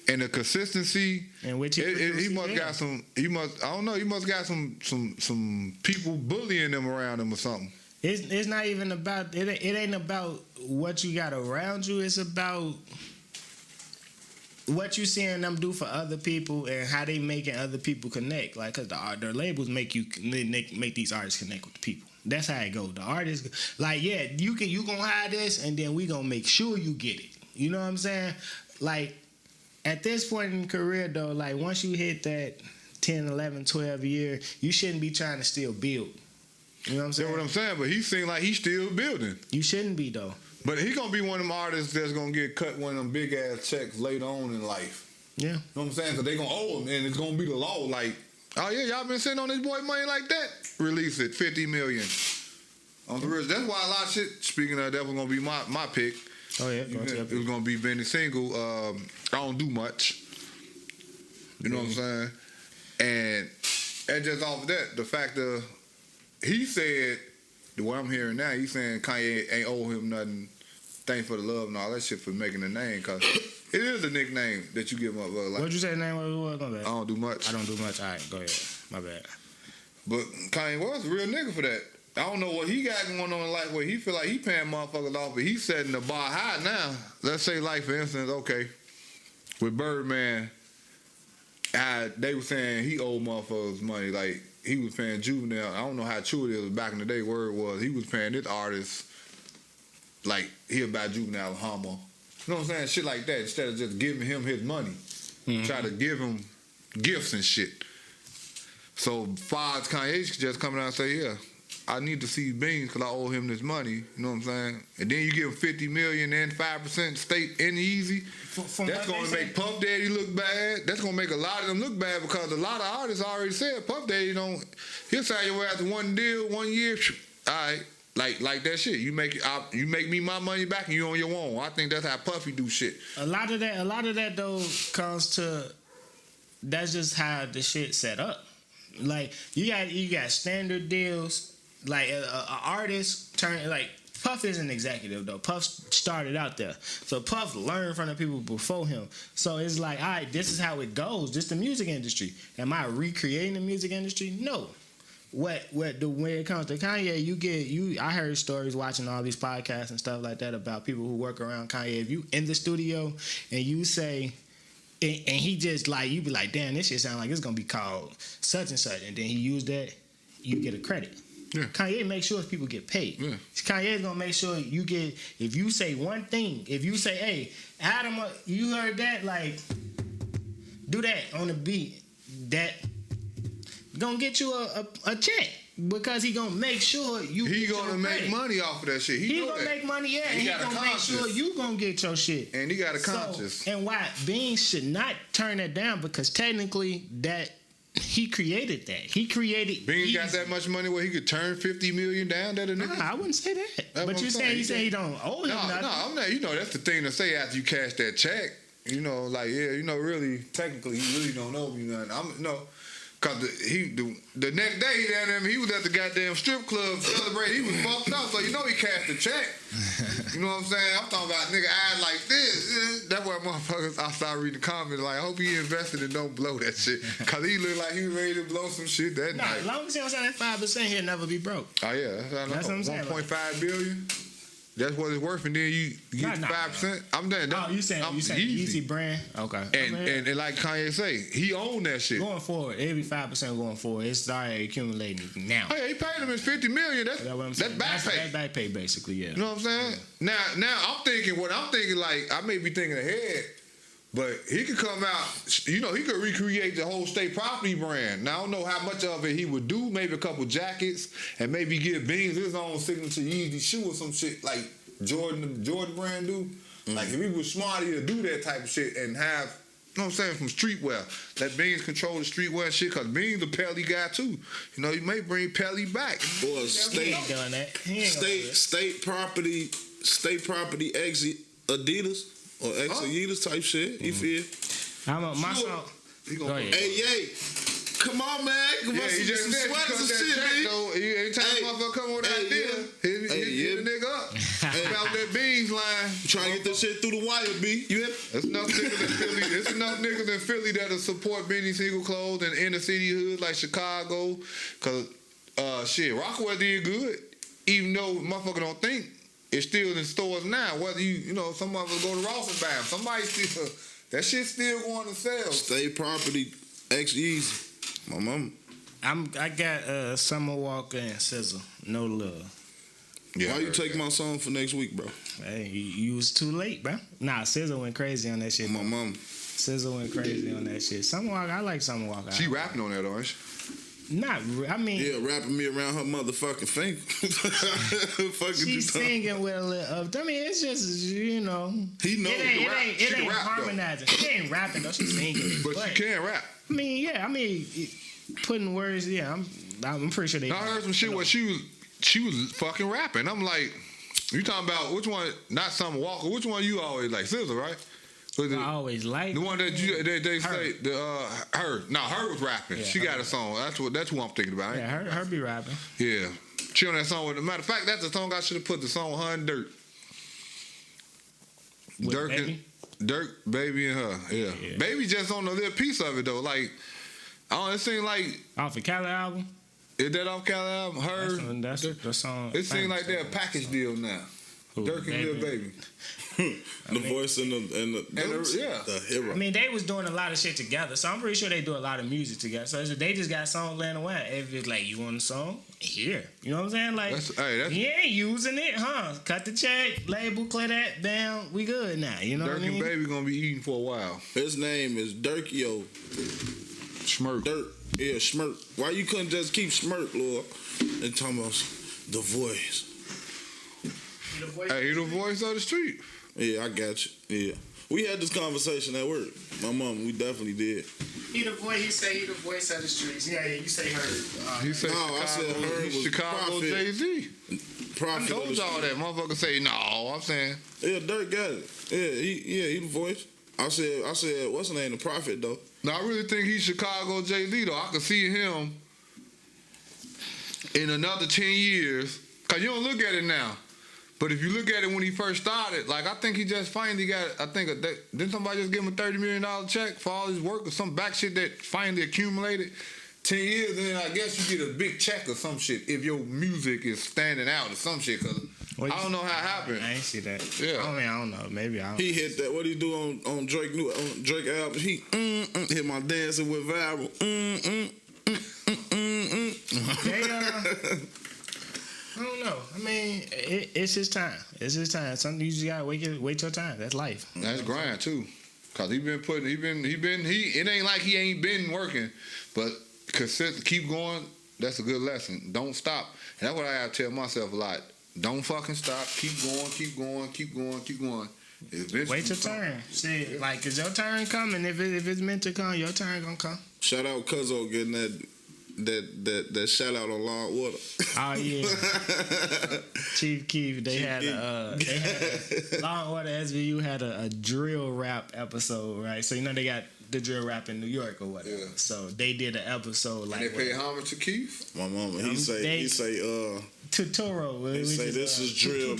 Speaker 5: and the consistency,
Speaker 1: and which
Speaker 5: he must got some. He must. I don't know. He must got some people bullying him around him or something.
Speaker 1: It's not even about it. It ain't about what you got around you. It's about what you seeing them do for other people and how they making other people connect. Like, cause their labels make these artists connect with the people. That's how it goes. The artists, like, yeah, you gonna hide this, and then we gonna make sure you get it. You know what I'm saying? Like, at this point in career, though, like, once you hit that 10, 11, 12 year, you shouldn't be trying to still build. You know what I'm saying?
Speaker 5: That's what I'm saying, but he seems like he's still building.
Speaker 1: You shouldn't be, though.
Speaker 5: But he gonna be one of them artists that's gonna get cut one of them big ass checks later on in life.
Speaker 1: Yeah.
Speaker 5: You know what I'm saying? Because they gonna owe him, and it's gonna be the law. Like, oh yeah, y'all been sitting on this boy money like that? Release it, $50 million. On the real, that's why a lot of shit. Speaking of that, was gonna be my pick.
Speaker 1: Oh yeah,
Speaker 5: it was gonna be Benny Single. I don't do much. You know what I'm saying? And just off of that, the fact of he said, what I'm hearing now, he's saying Kanye ain't owe him nothing. Thanks for the love and all that shit for making the name, cause it is a nickname that you give up. Like,
Speaker 1: what'd you say the name was? My bad.
Speaker 5: I don't do much.
Speaker 1: I don't do much. All right, go ahead. My bad.
Speaker 5: But Kanye was a real nigga for that. I don't know what he got going on in life where he feel like he paying motherfuckers off, but he's setting the bar high now. Let's say, like, for instance, okay, with Birdman, they were saying he owed motherfuckers money. Like, he was paying Juvenile. I don't know how true it is, but back in the day, word was he was paying this artist, like, he'll buy Juvenile a Hummer. You know what I'm saying? Shit like that, instead of just giving him his money. Mm-hmm. Try to give him gifts and shit. So, Foz Kanye just come out and say, yeah, I need to see Beans because I owe him this money. You know what I'm saying? And then you give him $50 million and 5% state in easy. That's going to make Puff Daddy look bad. That's going to make a lot of them look bad because a lot of artists already said Puff Daddy he'll sign your way after one deal, 1 year. All right. Like that shit. You make me my money back and you on your own. I think that's how Puffy do shit.
Speaker 1: A lot of that though comes to, that's just how the shit set up. Like, you got standard deals. Like, an artist like Puff is an executive though. Puff started out there, so Puff learned from the people before him. So it's like, all right, this is how it goes. This is the music industry. Am I recreating the music industry? No. When it comes to Kanye, I heard stories watching all these podcasts and stuff like that about people who work around Kanye. If you in the studio and you say, and he just like, you be like, damn, this shit sound like it's gonna be called such and such, and then he used that, you get a credit. Yeah. Kanye make sure people get paid. Yeah. Kanye's gonna make sure you get, if you say one thing, if you say, hey, Adam, you heard that, like, do that on the beat, that gonna get you a check. Because he gonna make sure you
Speaker 5: he gonna make money off of that shit. He
Speaker 1: gonna make money, yeah. And he gonna make sure you gonna get your shit.
Speaker 5: And he got a conscience.
Speaker 1: And why Beans should not turn that down, because technically that he created that.
Speaker 5: Beans got that much money where he could turn $50 million down. That a nigga?
Speaker 1: Nah, I wouldn't say that. But you saying he don't owe him nothing. No,
Speaker 5: I'm not. You know, that's the thing to say after you cash that check. You know, like, yeah, you know, really, technically, he really don't owe me nothing. Cause the next day he was at the goddamn strip club celebrating. He was fucked up, so you know he cashed the check. You know what I'm saying? I'm talking about nigga eyes like this. That's why motherfuckers, I started reading the comments like, I hope he invested and don't blow that shit. Cause he looked like he was ready to blow some shit that night.
Speaker 1: As long as he don't say that 5%, he'll never be broke.
Speaker 5: Oh yeah,
Speaker 1: that's what I'm saying.
Speaker 5: 1.5 billion. that's what it's worth, and then you get 5%. I'm done.
Speaker 1: Oh, you saying Yeezy brand? Okay.
Speaker 5: And like Kanye say, he owned that shit.
Speaker 1: Going forward, every 5% going forward, it's started accumulating now.
Speaker 5: Oh, yeah, he paid him his $50 million. That's back pay.
Speaker 1: That's back pay, basically. Yeah.
Speaker 5: You know what I'm saying? Now I'm thinking. Like I may be thinking ahead. But he could come out, you know, he could recreate the whole State Property brand. Now, I don't know how much of it he would do, maybe a couple jackets, and maybe give Beans his own signature Yeezy shoe or some shit like Jordan brand do. Mm-hmm. Like, if he was smart, he'd do that type of shit and have, you know what I'm saying, from streetwear. Let Beans control the streetwear shit, because Beans a Pelly guy, too. You know, you may bring Pelly back.
Speaker 4: Boy, State Property exit Adidas. Or ex-Adidas type shit. You feel?
Speaker 1: My song. Go ahead.
Speaker 4: Hey, come on, man. Come on, some sweaters and shit, man.
Speaker 5: Anytime motherfucker come with that deal, hit the nigga up. About that Beans line.
Speaker 4: Trying to get this shit through the wire, B. You hear?
Speaker 5: There's enough niggas in Philly that'll support Benny Siegel clothes in inner city hoods like Chicago. Cause Rockaway did good. Even though motherfucker don't think it's still in stores now. Whether you know, some motherfuckers go to Ross and buy them. Somebody still, that shit still going to sell.
Speaker 4: State Property ex-Yeezy. My mama.
Speaker 1: I got Summer Walker and SZA. No love.
Speaker 4: Yeah, why you take my song for next week, bro?
Speaker 1: Hey, you was too late, bro. Nah, SZA went crazy on that shit.
Speaker 4: My mama.
Speaker 1: SZA went crazy on that shit. Summer Walker, I like Summer Walker.
Speaker 5: She rapping on that, though, ain't she?
Speaker 1: I mean...
Speaker 4: Yeah, wrapping me around her motherfucking finger.
Speaker 1: She's singing with a little... I mean, it's just, you know...
Speaker 4: He knows
Speaker 1: it ain't harmonizing. She ain't rapping, though. She's singing.
Speaker 5: But she can rap.
Speaker 1: I mean, putting words... Yeah, I'm pretty sure they...
Speaker 5: I heard some shit where she was fucking rapping. I'm like... You talking about which one? Not Summer Walker. Which one you always like? SZA, right?
Speaker 1: I always like
Speaker 5: the one that they say her. No, her was rapping. Yeah, she got a song. That's who I'm thinking about.
Speaker 1: Yeah, her be rapping.
Speaker 5: Yeah, she on that song. With, matter of fact, that's the song I should have put the song with her and Dirk. Dirk, Baby, and her. Yeah. Baby just on a little piece of it though. Like, it seemed like
Speaker 1: off the Cali album.
Speaker 5: Is that off Cali album? Her.
Speaker 1: That's the song.
Speaker 5: It seems like they're a package deal now. Dirk and Lil Baby.
Speaker 4: The voice and the hero.
Speaker 1: I mean, they was doing a lot of shit together, so I'm pretty sure they do a lot of music together. So they just got songs laying around. If it's like, you want a song? Here. You know what I'm saying? Like, he ain't using it, huh? Cut the check, label, clear that, bam, we good now. You know what I mean?
Speaker 5: Dirk and Baby gonna be eating for a while.
Speaker 4: His name is Dirkio.
Speaker 5: Schmirk.
Speaker 4: Dirk. Yeah, Schmirk. Why you couldn't just keep Schmirk, Lord? And talking about the voice.
Speaker 5: Hey, he the voice of the street.
Speaker 4: Yeah, I got you. Yeah. We had this conversation at work. My mom, we definitely did.
Speaker 1: He the voice, he say he the voice of the streets. Yeah, you say her.
Speaker 5: He said
Speaker 4: I said her was
Speaker 5: Chicago Jay-Z.
Speaker 4: Prophet.
Speaker 5: I told y'all that. Motherfucker say, no, I'm saying.
Speaker 4: Yeah, Dirk got it. He the voice. I said, what's the name? The Prophet, though.
Speaker 5: No, I really think he's Chicago Jay-Z, though. I could see him in another 10 years. Because you don't look at it now. But if you look at it when he first started, like, I think he just finally got, didn't somebody just give him a $30 million check for all his work or some back shit that finally accumulated? 10 years, and then I guess you get a big check or some shit if your music is standing out or some shit, because I don't know how it happened.
Speaker 1: I ain't see that.
Speaker 5: Yeah.
Speaker 1: I mean, I don't know. Maybe I don't.
Speaker 4: He hit that. What he do on Drake album? He hit my dancing with viral.
Speaker 1: I don't know. I mean, it's his time. It's his time. Something you just gotta wait your time. That's life.
Speaker 5: That's grind too, cause it ain't like he ain't been working, but keep going. That's a good lesson. Don't stop. And that's what I have to tell myself a lot. Don't fucking stop. Keep going. Keep going. Keep going. Keep going.
Speaker 1: Wait your turn. See, like, is your turn coming? If it's meant to come, your turn gonna come. Shout out
Speaker 4: Cuzzo getting that shout out on Law and Water.
Speaker 1: Oh yeah, Chief Keef. They had Law and Water SVU had a drill rap episode, right? So you know they got the drill rap in New York or whatever. Yeah. So they did an episode like.
Speaker 5: And they pay homage to Keef.
Speaker 4: My mama, he say
Speaker 1: to Toro.
Speaker 4: He say this is drill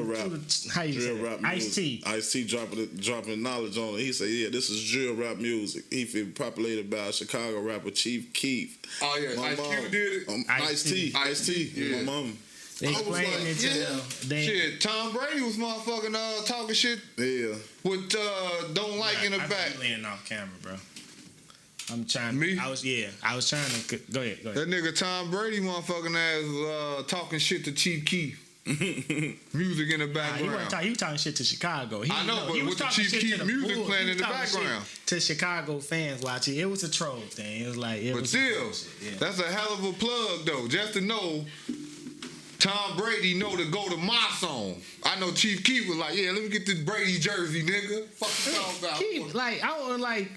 Speaker 4: rap.
Speaker 1: How you say
Speaker 4: rap
Speaker 1: music?
Speaker 4: Ice-T dropping knowledge on it. He say, yeah, this is drill rap music. He feel populated by Chicago rapper Chief Keef.
Speaker 5: Oh yeah, Ice-T did it.
Speaker 4: Ice-T. Yeah. My mama.
Speaker 1: explaining it to them.
Speaker 5: Shit, Tom Brady was motherfucking talking shit with don't like in the back.
Speaker 1: Leaning off camera, bro. I'm trying.
Speaker 5: Me?
Speaker 1: I was trying to. Go ahead.
Speaker 5: That nigga Tom Brady motherfucking ass talking shit to Chief Keef. Music in the background.
Speaker 1: He was talking shit to Chicago.
Speaker 5: I know, but with the Chief Keef music playing in the background.
Speaker 1: To Chicago fans watching. It was a troll thing. It was like,
Speaker 5: but still, that's a hell of a plug though. Just to know Tom Brady know to go to my song. I know Chief Keef was like, yeah, let me get this Brady jersey, nigga. Fuck you talking about?
Speaker 1: Keef, like, I was like.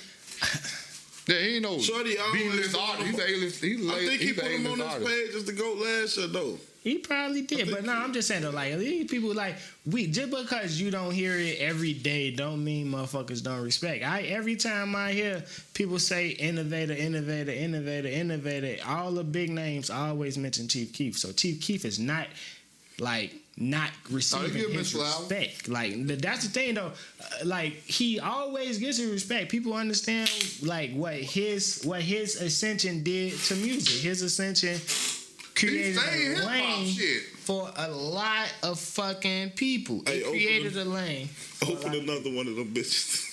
Speaker 5: Yeah, he ain't no
Speaker 4: Shorty
Speaker 5: B-list artist. He's A-list.
Speaker 4: I think he put him on his page just to go last year though.
Speaker 1: He probably did, but no, I'm just saying though, like these people, like just because you don't hear it every day, don't mean motherfuckers don't respect. Every time I hear people say innovator, all the big names always mention Chief Keef. So Chief Keef is not receiving his respect. Like that's the thing though. Like he always gets his respect. People understand like what his ascension did to music. His ascension created a lane for a lot of fucking people. It created a lane.
Speaker 4: Open another one of them bitches.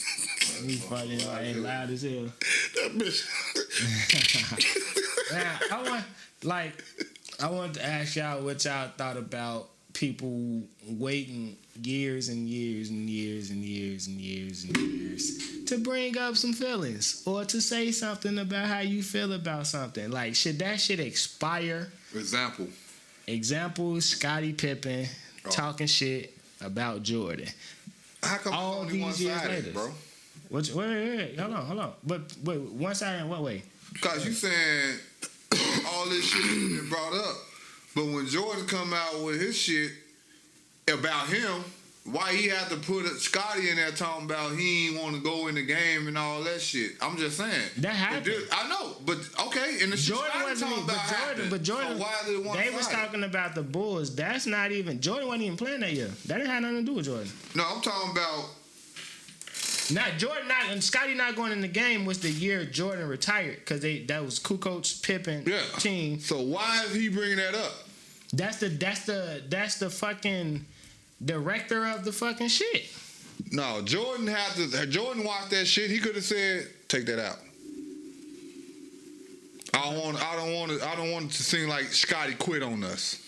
Speaker 1: He fucking like loud as hell.
Speaker 4: That bitch.
Speaker 1: Now, I want to ask y'all what y'all thought about people waiting years and years and years and years and years and years to bring up some feelings or to say something about how you feel about something. Like, should that shit expire? Example, Scottie Pippen talking shit about Jordan.
Speaker 5: How come
Speaker 1: all
Speaker 5: only
Speaker 1: these years later,
Speaker 5: bro?
Speaker 1: Wait, hold on. But one side in what way?
Speaker 5: Because you saying all this shit has been brought up. But when Jordan come out with his shit about him, why he had to put Scotty in there talking about he ain't want to go in the game and all that shit? I'm just saying.
Speaker 1: That happened.
Speaker 5: I know, but okay. And the
Speaker 1: Jordan
Speaker 5: shit
Speaker 1: wasn't even, but Jordan,
Speaker 5: so why did it want
Speaker 1: they was talking about the Bulls. That's not even, Jordan wasn't even playing that year. That didn't have nothing to do with Jordan.
Speaker 5: No, I'm talking about.
Speaker 1: And Scotty not going in the game was the year Jordan retired because that was Kukoc, Pippen team.
Speaker 5: So why is he bringing that up?
Speaker 1: That's the fucking director of the fucking shit.
Speaker 5: No, Jordan watched that shit. He could have said, "Take that out." I don't want it to seem like Scotty quit on us.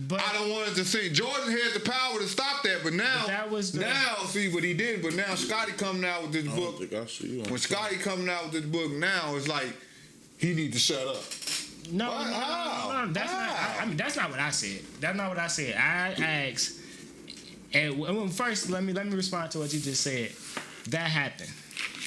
Speaker 5: But I don't want it to seem Jordan had the power to stop that. But now, see what he did. But now Scotty coming out with this book. When Scotty coming out with this book now, it's like he need to shut up.
Speaker 1: No, that's not. I mean, that's not what I said. That's not what I said. I asked, and first, let me respond to what you just said. That happened.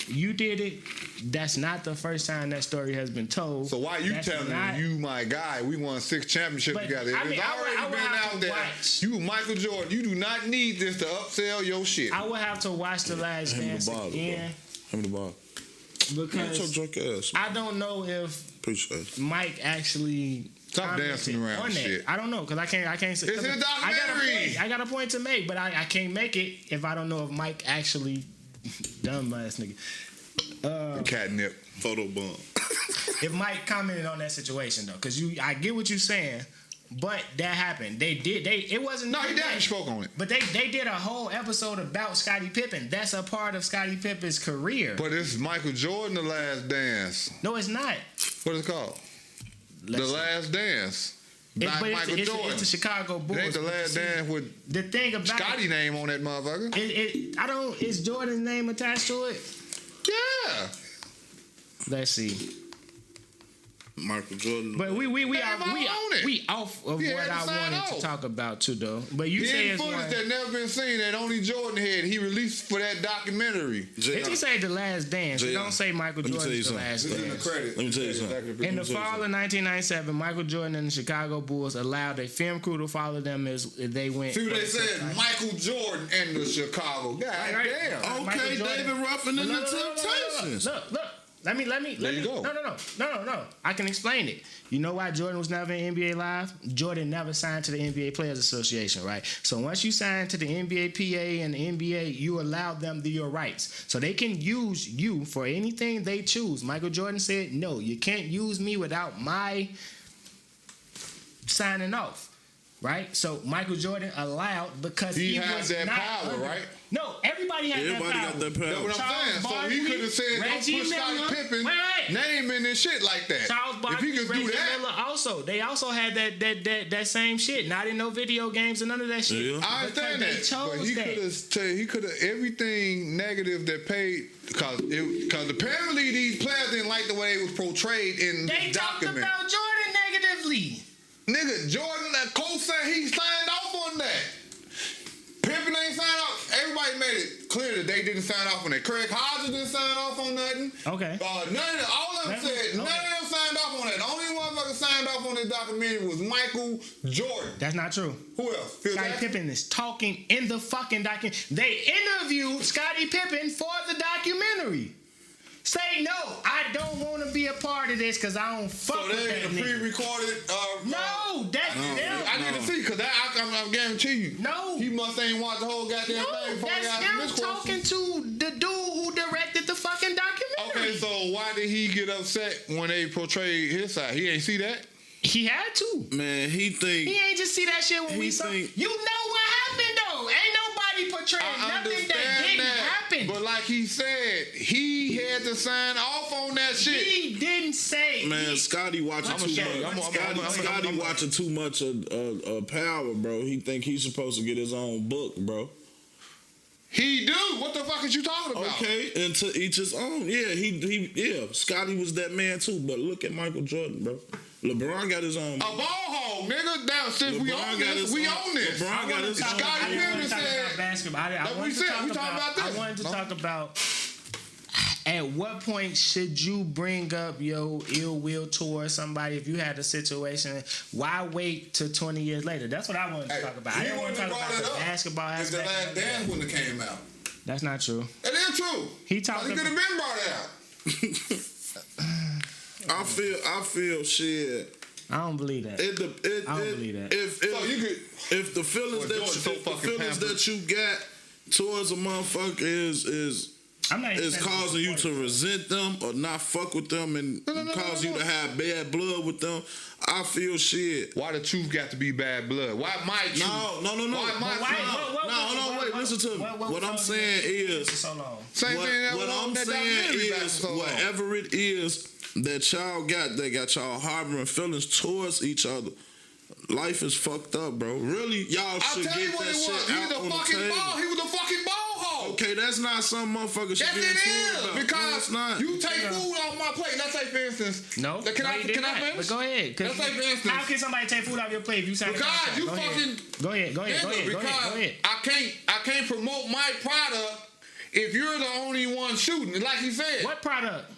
Speaker 1: You did it. That's not the first time that story has been told.
Speaker 5: So why you telling me you my guy? We won 6 championships together. It's already been out there. You Michael Jordan. You do not need this to upsell your shit.
Speaker 1: I would have to watch The Last Dance again.
Speaker 4: Hand me the ball.
Speaker 1: Because I don't know if Mike actually
Speaker 5: stop dancing around
Speaker 1: on
Speaker 5: shit.
Speaker 1: I don't know because I can't say
Speaker 5: it's a documentary.
Speaker 1: I got a point to make, but I can't make it if I don't know if Mike actually dumb ass nigga.
Speaker 5: Catnip
Speaker 4: photo bomb.
Speaker 1: If Mike commented on that situation though, because I get what you're saying, but that happened. It wasn't.
Speaker 5: No, he definitely spoke on it.
Speaker 1: But they did a whole episode about Scottie Pippen. That's a part of Scottie Pippen's career.
Speaker 5: But it's Michael Jordan, The Last Dance.
Speaker 1: No, it's not.
Speaker 5: What is it called? The Last Dance. Michael Jordan.
Speaker 1: It's the Chicago Bulls.
Speaker 5: It ain't The Last Dance with
Speaker 1: the thing about
Speaker 5: Scotty name on that motherfucker.
Speaker 1: Is Jordan's name attached to it?
Speaker 5: Yeah.
Speaker 1: Let's see.
Speaker 4: Michael Jordan.
Speaker 1: But we off of what I wanted to talk about too though. But you say it's
Speaker 5: footage that never been seen that only Jordan had. He released for that documentary.
Speaker 1: If you say The Last Dance, you don't say Michael Jordan's The Last Dance.
Speaker 5: In the credit.
Speaker 4: Let me tell you something.
Speaker 1: In the fall of 1997, Michael Jordan and the Chicago Bulls allowed a film crew to follow them as they went.
Speaker 5: See what they said? Michael Jordan and the Chicago. God damn.
Speaker 4: Okay, David Ruffin and the Temptations.
Speaker 1: Look. Let me.
Speaker 5: Go.
Speaker 1: No. I can explain it. You know why Jordan was never in NBA Live? Jordan never signed to the NBA Players Association, right? So once you sign to the NBA PA and the NBA, you allow them your rights. So they can use you for anything they choose. Michael Jordan said, no, you can't use me without my signing off. right? So Michael Jordan allowed because
Speaker 5: He
Speaker 1: he
Speaker 5: had
Speaker 1: was
Speaker 5: that
Speaker 1: not
Speaker 5: power,
Speaker 1: under-
Speaker 5: right?
Speaker 1: No, everybody had
Speaker 4: Everybody
Speaker 1: that power.
Speaker 4: got that power.
Speaker 5: That's what I'm
Speaker 1: Charles
Speaker 5: saying. So
Speaker 1: Barkley,
Speaker 5: he could have said, don't
Speaker 1: Reggie
Speaker 5: put Scottie
Speaker 1: Miller.
Speaker 5: Pippen
Speaker 1: Wait.
Speaker 5: name in this shit like that.
Speaker 1: Charles Barkley,
Speaker 5: if he could
Speaker 1: Reggie
Speaker 5: do that,
Speaker 1: Miller also. They also had that same shit. Not in no video games and none of that shit.
Speaker 4: Yeah.
Speaker 5: I understand
Speaker 1: Because
Speaker 5: that,
Speaker 1: they chose
Speaker 5: but he could have everything negative that paid because apparently these players didn't like the way it was portrayed in
Speaker 1: They
Speaker 5: the
Speaker 1: talked
Speaker 5: document.
Speaker 1: about Jordan negatively.
Speaker 5: Nigga, Jordan, that coach said he signed off on that. Pippen ain't signed off. Everybody made it clear that they didn't sign off on that. Craig Hodges didn't sign off on nothing.
Speaker 1: Okay.
Speaker 5: None of them, all of them said, none of them signed off on that. The only motherfucker signed off on this documentary was Michael Jordan.
Speaker 1: That's not true.
Speaker 5: Who else? Phil
Speaker 1: Scottie
Speaker 5: Jackson?
Speaker 1: Pippen is talking in the fucking documentary. They interviewed Scottie Pippen for the documentary. Say no, I don't want to be a part of this because I don't fuck
Speaker 5: So
Speaker 1: with
Speaker 5: they
Speaker 1: that
Speaker 5: the
Speaker 1: nigga.
Speaker 5: pre-recorded.
Speaker 1: No, that's them.
Speaker 5: I need to see because I guarantee you.
Speaker 1: No.
Speaker 5: He must ain't watched the whole goddamn
Speaker 1: No,
Speaker 5: thing before he
Speaker 1: that's
Speaker 5: asked
Speaker 1: them
Speaker 5: this question.
Speaker 1: talking to the dude who directed the fucking documentary.
Speaker 5: Okay, so why did he get upset when they portrayed his side? He ain't see that?
Speaker 1: He had to.
Speaker 4: Man, he think
Speaker 1: He ain't just see that shit when
Speaker 4: He
Speaker 1: we saw.
Speaker 4: think-
Speaker 1: You know what happened though. Ain't nobody portraying
Speaker 5: I
Speaker 1: nothing that
Speaker 5: understand
Speaker 1: didn't
Speaker 5: that.
Speaker 1: happen.
Speaker 5: But like he said, he had to sign off on that shit.
Speaker 1: He didn't say.
Speaker 4: man, Scotty watching
Speaker 1: I'ma
Speaker 4: too
Speaker 1: show you.
Speaker 4: much. Scotty watching too much of Power, bro. He think he's supposed to get his own book, bro.
Speaker 5: He do. What the fuck is you talking about?
Speaker 4: Okay, and to each his own. Yeah, Scotty was that man too. But look at Michael Jordan, bro. LeBron got his own.
Speaker 5: A ball hog, nigga. Now since we
Speaker 4: LeBron
Speaker 5: own
Speaker 4: got
Speaker 5: this,
Speaker 4: his
Speaker 5: we
Speaker 4: own-
Speaker 5: own this.
Speaker 4: LeBron got his own.
Speaker 5: Scottie Pippen said.
Speaker 1: Basketball. I
Speaker 5: That's what
Speaker 1: wanted
Speaker 5: we
Speaker 1: to
Speaker 5: said.
Speaker 1: talk
Speaker 5: We talking about this.
Speaker 1: I wanted to
Speaker 5: No.
Speaker 1: talk about at what point should you bring up your ill will towards somebody if you had a situation? Why wait till 20 years later? That's what I wanted to talk about. I didn't want to talk about the basketball
Speaker 5: If the
Speaker 1: aspect.
Speaker 5: Last Dance wouldn't have came out.
Speaker 1: That's not true.
Speaker 5: That is true.
Speaker 1: He talked
Speaker 5: He could have
Speaker 1: about.
Speaker 5: been brought out.
Speaker 4: I feel shit.
Speaker 1: I don't believe that. I don't believe that.
Speaker 5: So you could.
Speaker 4: If the feelings
Speaker 5: Boy, Jordan's so fucking pampered.
Speaker 4: that you got towards a motherfucker is
Speaker 1: I'm not even saying
Speaker 4: causing you to resent them or not fuck with them and cause you to have bad blood with them, I feel shit.
Speaker 5: Why the truth got to be bad blood? Why my truth?
Speaker 4: No.
Speaker 5: Why my
Speaker 1: Why-
Speaker 5: truth?
Speaker 1: what-
Speaker 4: No, hold on, wait, listen to me. What I'm
Speaker 1: so
Speaker 4: saying is,
Speaker 1: so long.
Speaker 5: Same thing that
Speaker 4: what
Speaker 5: was on
Speaker 4: I'm
Speaker 5: that
Speaker 4: saying
Speaker 5: documentary back
Speaker 4: is,
Speaker 5: so long.
Speaker 4: whatever it is that y'all got, that got y'all harboring feelings towards each other. Life is fucked up, bro. Really, y'all
Speaker 5: I'll
Speaker 4: should
Speaker 5: tell you
Speaker 4: get
Speaker 5: what
Speaker 4: that
Speaker 5: it was.
Speaker 4: shit
Speaker 5: He
Speaker 4: out
Speaker 5: was
Speaker 4: on
Speaker 5: a
Speaker 4: the
Speaker 5: fucking
Speaker 4: table.
Speaker 5: ball. He was a fucking ball hog.
Speaker 4: Okay, that's not something motherfuckers should
Speaker 5: Yes,
Speaker 4: be
Speaker 5: it
Speaker 4: informed
Speaker 5: is.
Speaker 4: about.
Speaker 5: Because
Speaker 4: No, it's not.
Speaker 5: you take food off my plate. Let's say, for instance.
Speaker 1: No,
Speaker 5: Can I
Speaker 1: he did not.
Speaker 5: finish?
Speaker 1: But go ahead. 'Cause
Speaker 5: Let's say, for instance.
Speaker 1: how can somebody take food off your plate if you sign a
Speaker 5: Because
Speaker 1: contract?
Speaker 5: you
Speaker 1: Go ahead.
Speaker 5: fucking.
Speaker 1: Go ahead.
Speaker 5: Nigga, because I can't promote my product if you're the only one shooting. Like you said.
Speaker 1: What product?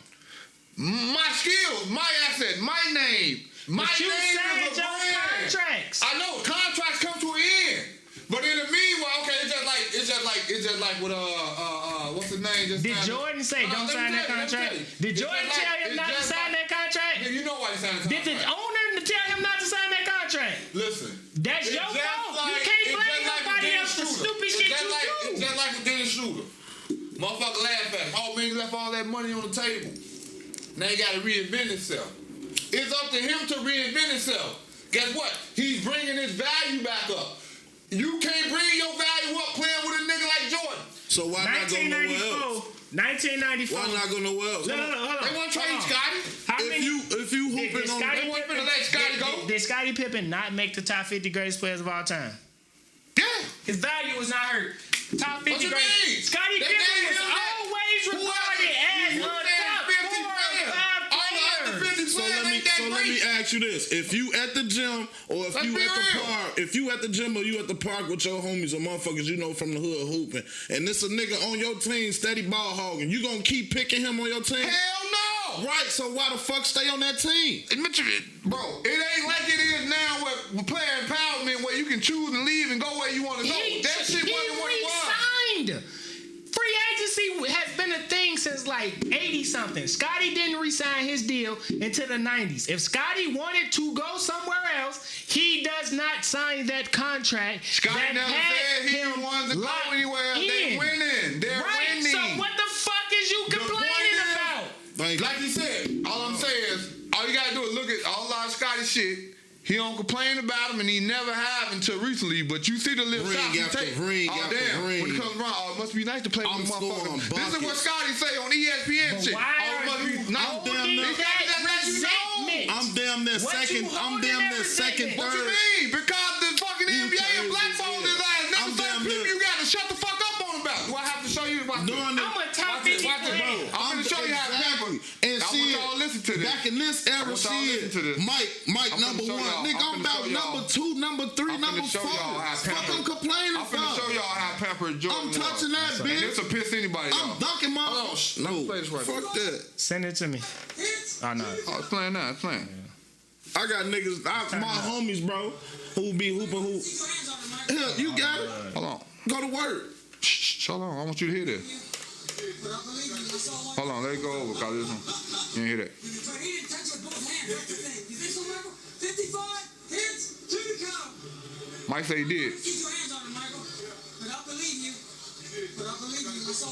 Speaker 5: My skills, my asset, my name. My
Speaker 1: But you
Speaker 5: name
Speaker 1: signed
Speaker 5: is a
Speaker 1: your
Speaker 5: brand.
Speaker 1: contracts.
Speaker 5: I know contracts come to an end. But in the meanwhile, okay, it's just like with what's the name? Just
Speaker 1: Did
Speaker 5: signed-
Speaker 1: Jordan say don't
Speaker 5: let me
Speaker 1: sign that
Speaker 5: tell you, let me
Speaker 1: contract?
Speaker 5: tell you.
Speaker 1: Did
Speaker 5: It's
Speaker 1: Jordan
Speaker 5: just
Speaker 1: tell
Speaker 5: like-
Speaker 1: him
Speaker 5: it's
Speaker 1: not to
Speaker 5: just
Speaker 1: sign
Speaker 5: like-
Speaker 1: that contract?
Speaker 5: Yeah, you know why he signed the
Speaker 1: Did
Speaker 5: contract.
Speaker 1: the owner tell him not to sign that contract?
Speaker 5: Listen.
Speaker 1: That's
Speaker 5: it's
Speaker 1: your
Speaker 5: just
Speaker 1: fault.
Speaker 5: like-
Speaker 1: You can't
Speaker 5: it's
Speaker 1: blame
Speaker 5: just like
Speaker 1: nobody
Speaker 5: Dennis
Speaker 1: else for
Speaker 5: Schroeder.
Speaker 1: stupid
Speaker 5: It's
Speaker 1: shit
Speaker 5: just
Speaker 1: you
Speaker 5: like,
Speaker 1: do.
Speaker 5: It's just like with Dennis Schroeder. Motherfucker laugh at him. Oh man, he left all that money on the table. Now he got to reinvent himself. It's up to him to reinvent himself. Guess what? He's bringing his value back up. You can't bring your value up playing with a nigga like Jordan.
Speaker 4: So why not go nowhere else?
Speaker 1: 1994.
Speaker 4: Why not go nowhere else?
Speaker 1: No, hold on.
Speaker 5: They want to trade
Speaker 1: Hold on.
Speaker 5: Scotty.
Speaker 1: How many?
Speaker 4: If you hooping
Speaker 1: Did
Speaker 4: on,
Speaker 1: Scottie
Speaker 5: They want
Speaker 1: Pippen-
Speaker 5: to let Scotty go.
Speaker 1: Did Scottie Pippen not make the top 50 greatest players of all time?
Speaker 5: Yeah.
Speaker 1: His value was not hurt. Top 50
Speaker 5: What you
Speaker 1: greatest.
Speaker 5: mean?
Speaker 1: Scottie
Speaker 5: They
Speaker 1: Pippen
Speaker 5: gave
Speaker 1: was
Speaker 5: him that.
Speaker 1: always regarded as
Speaker 5: You
Speaker 1: a
Speaker 5: said
Speaker 1: top
Speaker 5: 50
Speaker 1: 4 or
Speaker 5: players.
Speaker 1: 5
Speaker 5: All the other
Speaker 1: players.
Speaker 5: 50
Speaker 4: So
Speaker 5: players
Speaker 4: let
Speaker 5: ain't that
Speaker 4: me
Speaker 5: great.
Speaker 4: ask you this: if you at the gym or if
Speaker 5: Let's
Speaker 4: you
Speaker 5: be
Speaker 4: at the
Speaker 5: real.
Speaker 4: park, if you at the gym or you at the park with your homies or motherfuckers you know from the hood hooping, and this a nigga on your team steady ball hogging, you gonna keep picking him on your team?
Speaker 5: Hell no.
Speaker 4: Right. So why the fuck stay on that team?
Speaker 5: Bro, it ain't like it is now with player empowerment where you can choose and leave and go where you want to go. That shit wasn't what it was.
Speaker 1: Resigned. Free agency has been a thing since like 80 something. Scotty didn't resign his deal until the 90s. If Scotty wanted to go somewhere else, he does not sign that contract.
Speaker 5: Scotty
Speaker 1: that
Speaker 5: never
Speaker 1: had
Speaker 5: said he
Speaker 1: him
Speaker 5: wanted to go
Speaker 1: locked
Speaker 5: anywhere. They
Speaker 1: in.
Speaker 5: winning. They're
Speaker 1: Right.
Speaker 5: winning.
Speaker 1: So what the fuck is you
Speaker 5: The point
Speaker 1: complaining
Speaker 5: is-
Speaker 1: about?
Speaker 4: Thank you.
Speaker 5: Like you said, all I'm saying is, all you gotta do is look at all our Scotty shit. He don't complain about him, and he never have until recently. But you see the little
Speaker 4: Ring
Speaker 5: shots he
Speaker 4: after
Speaker 5: take.
Speaker 4: ring
Speaker 5: Oh,
Speaker 4: after
Speaker 5: damn.
Speaker 4: ring.
Speaker 5: When it comes around, oh, it must be nice to play
Speaker 4: I'm
Speaker 5: with a
Speaker 4: scoring
Speaker 5: motherfucker. This is what
Speaker 4: buckets.
Speaker 5: Scotty say on ESPN
Speaker 1: But
Speaker 5: shit.
Speaker 1: why
Speaker 5: Oh, it
Speaker 1: are
Speaker 5: must
Speaker 1: you
Speaker 5: be nice.
Speaker 1: holding
Speaker 4: damn near-
Speaker 1: that resentment?
Speaker 4: I'm damn near
Speaker 1: What you
Speaker 4: second. I'm
Speaker 1: holding
Speaker 4: damn
Speaker 1: that
Speaker 4: near second,
Speaker 1: resentment?
Speaker 5: What you
Speaker 4: third.
Speaker 5: mean? Because the fucking
Speaker 4: You
Speaker 5: NBA and
Speaker 4: crazy
Speaker 5: blackball
Speaker 4: as
Speaker 5: his
Speaker 4: hell.
Speaker 5: ass.
Speaker 4: I'm
Speaker 5: Niggas
Speaker 4: damn
Speaker 5: certain people
Speaker 4: near-
Speaker 5: you gotta shut the fuck up on about. Do I have to show you? Watch this.
Speaker 4: During the-
Speaker 1: I'm a top
Speaker 5: Watch this,
Speaker 1: 50
Speaker 5: watch this,
Speaker 1: player.
Speaker 5: bro. I'm gonna show you how to pamper.
Speaker 4: And
Speaker 5: I want
Speaker 4: shit,
Speaker 5: y'all to listen to this.
Speaker 4: back in this era,
Speaker 5: I want y'all to listen to this.
Speaker 4: Mike
Speaker 5: I'm
Speaker 4: number
Speaker 5: finna show
Speaker 4: one.
Speaker 5: y'all.
Speaker 4: Nigga,
Speaker 5: I'm
Speaker 4: I'm
Speaker 5: finna
Speaker 4: about
Speaker 5: show y'all.
Speaker 4: number 2, number 3,
Speaker 5: I'm
Speaker 4: number
Speaker 5: finna
Speaker 4: 4.
Speaker 5: show y'all how
Speaker 4: Fuck
Speaker 5: pampered.
Speaker 4: I'm complaining
Speaker 5: I'm finna
Speaker 4: for.
Speaker 5: show y'all how pampered Jordan
Speaker 4: I'm touching that,
Speaker 5: was.
Speaker 4: bitch.
Speaker 5: And this will piss anybody
Speaker 4: I'm
Speaker 5: off.
Speaker 4: dunking my.
Speaker 5: Hold on.
Speaker 4: No,
Speaker 5: Play this right
Speaker 4: fuck that.
Speaker 1: Send it to me. Oh, no.
Speaker 5: Oh, it's playing now. It's playing.
Speaker 4: I got niggas, my homies, bro, who be hooping hoop. Hell, you got it.
Speaker 5: Hold on.
Speaker 4: Go to work.
Speaker 5: Shh, hold on. I want you to hear this. Hold on. Let it go over. Cause this one. You didn't hear that. Mike say he did.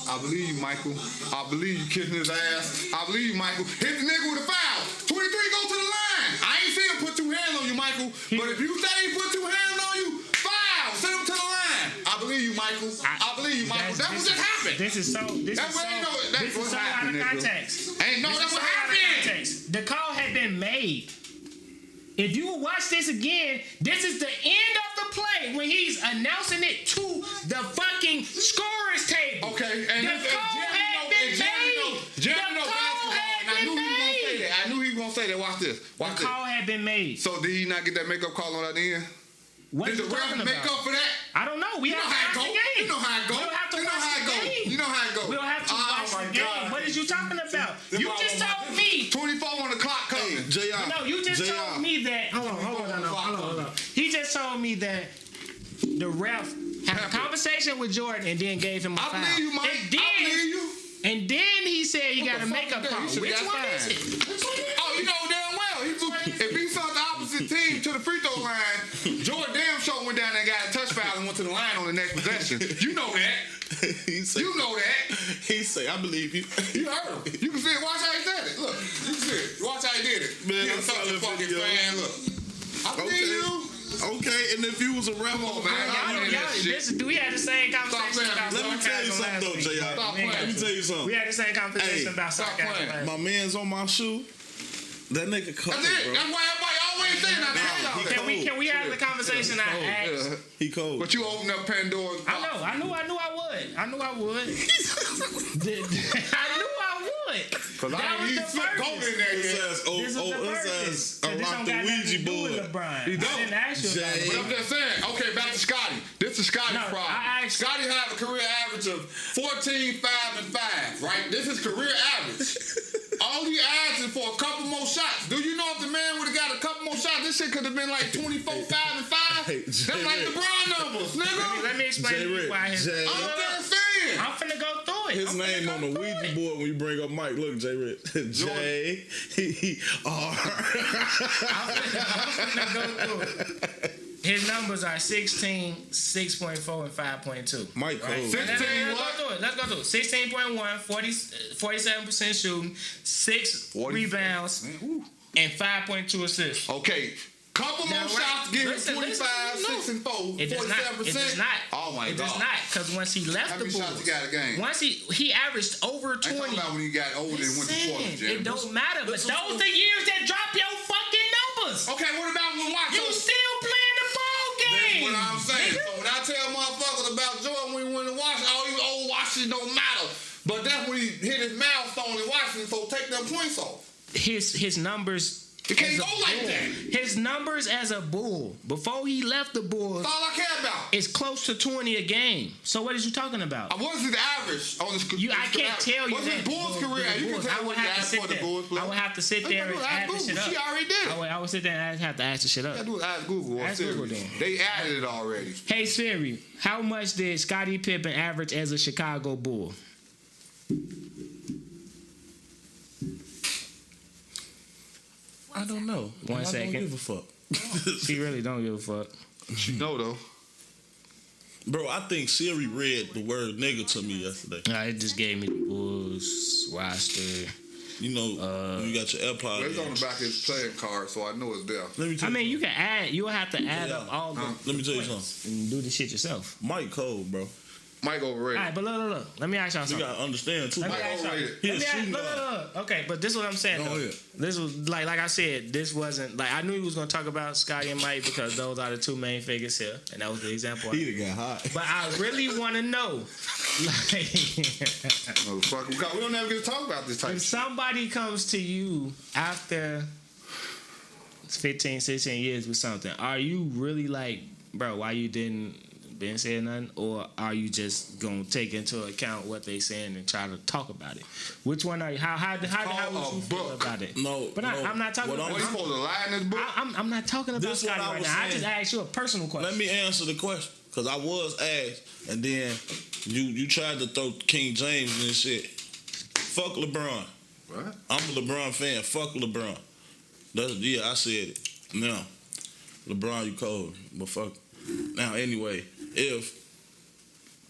Speaker 5: I believe you, Michael. I believe you kissing his ass. I believe you, Michael. Hit the nigga with a foul. 23 go to the line. I ain't see him put 2 hands on you, Michael. But if you say he put 2 hands on you, foul. Send him to the line. I believe you, Michael. I believe you, Michael. That's what just happened.
Speaker 1: This is so. This
Speaker 5: That's
Speaker 1: is
Speaker 5: what
Speaker 1: so.
Speaker 5: ain't no. That's
Speaker 1: This
Speaker 5: what
Speaker 1: is so out
Speaker 5: happened,
Speaker 1: of
Speaker 5: nigga.
Speaker 1: context.
Speaker 5: Ain't no.
Speaker 1: This
Speaker 5: That's
Speaker 1: is
Speaker 5: what
Speaker 1: so out of
Speaker 5: happened.
Speaker 1: context. The call had been made. If you watch this again, this is the end of the play when he's announcing it to the fucking scorer's table.
Speaker 5: Okay, and
Speaker 1: The call had been made.
Speaker 5: Jeremy knows
Speaker 1: The call
Speaker 5: basketball, and I
Speaker 1: had
Speaker 5: knew he was gonna
Speaker 1: been
Speaker 5: say
Speaker 1: made.
Speaker 5: that. I knew he was gonna say that. Watch this.
Speaker 1: The
Speaker 5: Watch this.
Speaker 1: call had been made.
Speaker 5: So did he not get that makeup call on that end?
Speaker 1: What
Speaker 5: Did
Speaker 1: are
Speaker 5: the
Speaker 1: you
Speaker 5: ref
Speaker 1: talking
Speaker 5: make
Speaker 1: about?
Speaker 5: up for that?
Speaker 1: I don't know. We
Speaker 5: You know
Speaker 1: have
Speaker 5: how it
Speaker 1: to
Speaker 5: go.
Speaker 1: watch the game.
Speaker 5: You know how it go.
Speaker 1: We'll have to
Speaker 5: You know
Speaker 1: watch
Speaker 5: how it
Speaker 1: the
Speaker 5: go.
Speaker 1: game.
Speaker 5: You know how it go.
Speaker 1: We'll have to
Speaker 5: Oh,
Speaker 1: watch
Speaker 5: my
Speaker 1: the game.
Speaker 5: God.
Speaker 1: What is you talking about? You just told me.
Speaker 5: 24 on the clock
Speaker 4: Hey,
Speaker 5: coming.
Speaker 4: JR.
Speaker 1: No, you just told me that. Hold on. He just told me that the ref had a conversation with Jordan and then gave him a
Speaker 5: I
Speaker 1: foul.
Speaker 5: believe you, Mike.
Speaker 1: And then,
Speaker 5: I believe you.
Speaker 1: And then he said he got
Speaker 5: the
Speaker 1: a
Speaker 5: fuck
Speaker 1: makeup
Speaker 5: is that?
Speaker 1: call.
Speaker 5: He should've
Speaker 1: Which
Speaker 5: got
Speaker 1: one
Speaker 5: fined.
Speaker 1: is it?
Speaker 5: Oh, you know damn well. If he sent the opposite team to the free throw line, Jordan damn sure went down there and got a touch foul and went to the line on the next possession. You know that.
Speaker 4: He say,
Speaker 5: You know that.
Speaker 4: He say, I believe you.
Speaker 5: You heard him. You can see it. Watch how he said it. Look, you can see it. Watch how he did it.
Speaker 4: Man,
Speaker 5: He
Speaker 4: I'm
Speaker 5: was such a
Speaker 4: solid
Speaker 5: fucking
Speaker 4: video.
Speaker 5: fan. Look. I believe
Speaker 4: Okay.
Speaker 5: you.
Speaker 4: Okay, and if you was a ref,
Speaker 5: Come on, man.
Speaker 1: We had the same conversation
Speaker 5: playing.
Speaker 1: about
Speaker 4: let me tell you
Speaker 1: sarcasm
Speaker 4: something though,
Speaker 1: last week.
Speaker 4: JR.
Speaker 5: Stop playing.
Speaker 4: Let me tell you
Speaker 1: We
Speaker 4: something.
Speaker 1: had the same conversation
Speaker 4: Hey,
Speaker 1: about
Speaker 5: stop
Speaker 1: sarcasm
Speaker 5: playing.
Speaker 1: last
Speaker 4: My
Speaker 1: week.
Speaker 4: man's on my shoe. That nigga cold,
Speaker 5: That's it.
Speaker 4: bro.
Speaker 5: That's why everybody always saying that.
Speaker 1: Can we have the conversation I asked?
Speaker 5: Yeah.
Speaker 4: He cold.
Speaker 5: But you opened up Pandora's box.
Speaker 1: I knew I would. I knew I would.
Speaker 5: Cause
Speaker 1: That
Speaker 5: I
Speaker 1: was
Speaker 5: ain't
Speaker 1: the
Speaker 5: even flip gold in there
Speaker 4: His
Speaker 5: yet.
Speaker 4: ass,
Speaker 1: This is the
Speaker 4: his
Speaker 1: purpose.
Speaker 4: ass,
Speaker 1: This
Speaker 4: unlocked
Speaker 1: don't
Speaker 4: the
Speaker 1: got nothing
Speaker 4: Ouija
Speaker 1: to do with
Speaker 4: board.
Speaker 1: LeBron.
Speaker 5: He
Speaker 1: I
Speaker 5: don't.
Speaker 1: didn't ask you about
Speaker 4: Jay.
Speaker 5: But I'm just saying, okay, back to Scotty. This is Scotty's
Speaker 1: No,
Speaker 5: problem.
Speaker 1: I asked-
Speaker 5: Scotty had a career average of 14, 5, and 5, right? This is career average. All he asking for a couple more shots. Do you know if the man would have got a couple more shots, this shit could have been like 24, 5, and 5?
Speaker 4: Hey,
Speaker 5: That's
Speaker 4: Jay
Speaker 5: like
Speaker 4: Rick.
Speaker 5: LeBron numbers, nigga.
Speaker 1: Let me explain to you why his.
Speaker 4: Jay.
Speaker 5: I'm just saying.
Speaker 1: I'm finna go through it.
Speaker 4: His
Speaker 1: I'm finna
Speaker 4: name
Speaker 1: go
Speaker 4: on the
Speaker 1: through
Speaker 4: Ouija
Speaker 1: it.
Speaker 4: board when you bring up Mike. Look, J. Rick. J. R.
Speaker 1: I'm finna go through it. His numbers are 16, 6.4, and 5.2.
Speaker 4: Mike
Speaker 1: Right?
Speaker 4: Cole.
Speaker 5: 16
Speaker 1: Let's go
Speaker 5: what?
Speaker 1: through it. Let's go through it. 16.1, 47% shooting, 6
Speaker 5: 40.
Speaker 1: rebounds, and 5.2 assists.
Speaker 5: Okay. Couple more
Speaker 1: Now,
Speaker 5: shots, give him
Speaker 1: listen,
Speaker 5: 25,
Speaker 1: no.
Speaker 5: 6, and 4, 47%.
Speaker 1: It does not. It does not.
Speaker 5: Oh my
Speaker 1: it
Speaker 5: God.
Speaker 1: does not. Because once he left
Speaker 5: How
Speaker 1: the
Speaker 5: many
Speaker 1: Bulls,
Speaker 5: shots you got a game?
Speaker 1: once he averaged over
Speaker 5: I ain't talking
Speaker 1: 20.
Speaker 5: about when he got older and went to quarter,
Speaker 1: Listen,
Speaker 5: Jeremy.
Speaker 1: it don't matter. But
Speaker 4: Listen
Speaker 1: those
Speaker 4: to-
Speaker 1: are years that drop your fucking numbers.
Speaker 5: Okay, what about when Watson?
Speaker 1: You still playing the ball game.
Speaker 5: That's what I'm saying. So when I tell motherfuckers about Jordan when he went to Washington, oh, you old Washington don't matter. But that's when he hit his milestone in Washington, so take them points off.
Speaker 1: His numbers.
Speaker 5: It can't
Speaker 1: as a
Speaker 5: go like
Speaker 1: Bull,
Speaker 5: that.
Speaker 1: His numbers as a Bull before he left the Bulls
Speaker 5: That's all I care about.
Speaker 1: is close to 20 a game. So what is you talking about?
Speaker 5: What is his average on his
Speaker 1: I can't tell you
Speaker 5: What's
Speaker 1: that.
Speaker 5: his Bulls career? You can
Speaker 1: Bulls.
Speaker 5: tell
Speaker 1: I would
Speaker 5: what he
Speaker 1: have to
Speaker 5: asked
Speaker 1: sit
Speaker 5: for the
Speaker 1: there.
Speaker 5: Bulls.
Speaker 1: I would have to sit there and add this shit up.
Speaker 5: She already did.
Speaker 1: I would sit there and have to ask the shit
Speaker 5: All
Speaker 1: up.
Speaker 5: you gotta do is ask Google or
Speaker 1: Ask
Speaker 5: Siri.
Speaker 1: Google then.
Speaker 5: They added it already.
Speaker 1: Hey Siri, how much did Scottie Pippen average as a Chicago Bull?
Speaker 4: I don't know.
Speaker 1: One second.
Speaker 4: I don't give a fuck.
Speaker 1: She really don't give a fuck.
Speaker 5: She know though.
Speaker 4: Bro, I think Siri read the word nigga to me yesterday.
Speaker 1: It just gave me the Bulls roster.
Speaker 4: You know, you got your AirPods.
Speaker 5: It's on the back of his playing card, so I know it's there.
Speaker 4: Let me tell
Speaker 1: I
Speaker 4: you
Speaker 1: mean, you can add. You will have to add
Speaker 4: Yeah.
Speaker 1: up all the.
Speaker 4: Let me tell you something.
Speaker 1: And do the shit yourself.
Speaker 4: Mike Cole, bro.
Speaker 5: Mike overrated.
Speaker 1: All right, but look. Let me ask y'all
Speaker 4: You
Speaker 1: something.
Speaker 4: gotta understand too.
Speaker 1: Let me
Speaker 4: Mike
Speaker 1: ask y'all.
Speaker 5: overrated.
Speaker 4: He a
Speaker 1: Let me ask-
Speaker 4: shooting
Speaker 1: look.
Speaker 4: guard.
Speaker 1: Okay, but this is what I'm saying.
Speaker 4: Go
Speaker 1: though.
Speaker 4: ahead.
Speaker 1: This was like I said. This wasn't like I knew he was gonna talk about Scotty and Mike because those are the two main figures here, and that was the example.
Speaker 3: He done got hot.
Speaker 1: But I really want to know, like,
Speaker 5: Motherfucker, we don't ever get to talk about this type
Speaker 1: if
Speaker 5: of shit.
Speaker 1: somebody comes to you after 15, 16 years with something, are you really like, bro, why you didn't been saying nothing, or are you just gonna take into account what they saying and try to talk about it? Which one are you? How would you feel about it?
Speaker 4: No,
Speaker 1: But I'm not talking
Speaker 4: What
Speaker 1: about.
Speaker 5: What, you supposed to lie in this book?
Speaker 1: I'm not talking about
Speaker 4: This what
Speaker 1: Scotty
Speaker 4: I
Speaker 1: right
Speaker 4: was
Speaker 1: now. I
Speaker 4: saying.
Speaker 1: just asked you a personal question.
Speaker 4: Let me answer the question, cause I was asked, and then you tried to throw King James and this shit. Fuck LeBron.
Speaker 5: What?
Speaker 4: I'm a LeBron fan. Fuck LeBron. I said it. Now, LeBron, you cold, but fuck. Now, anyway, if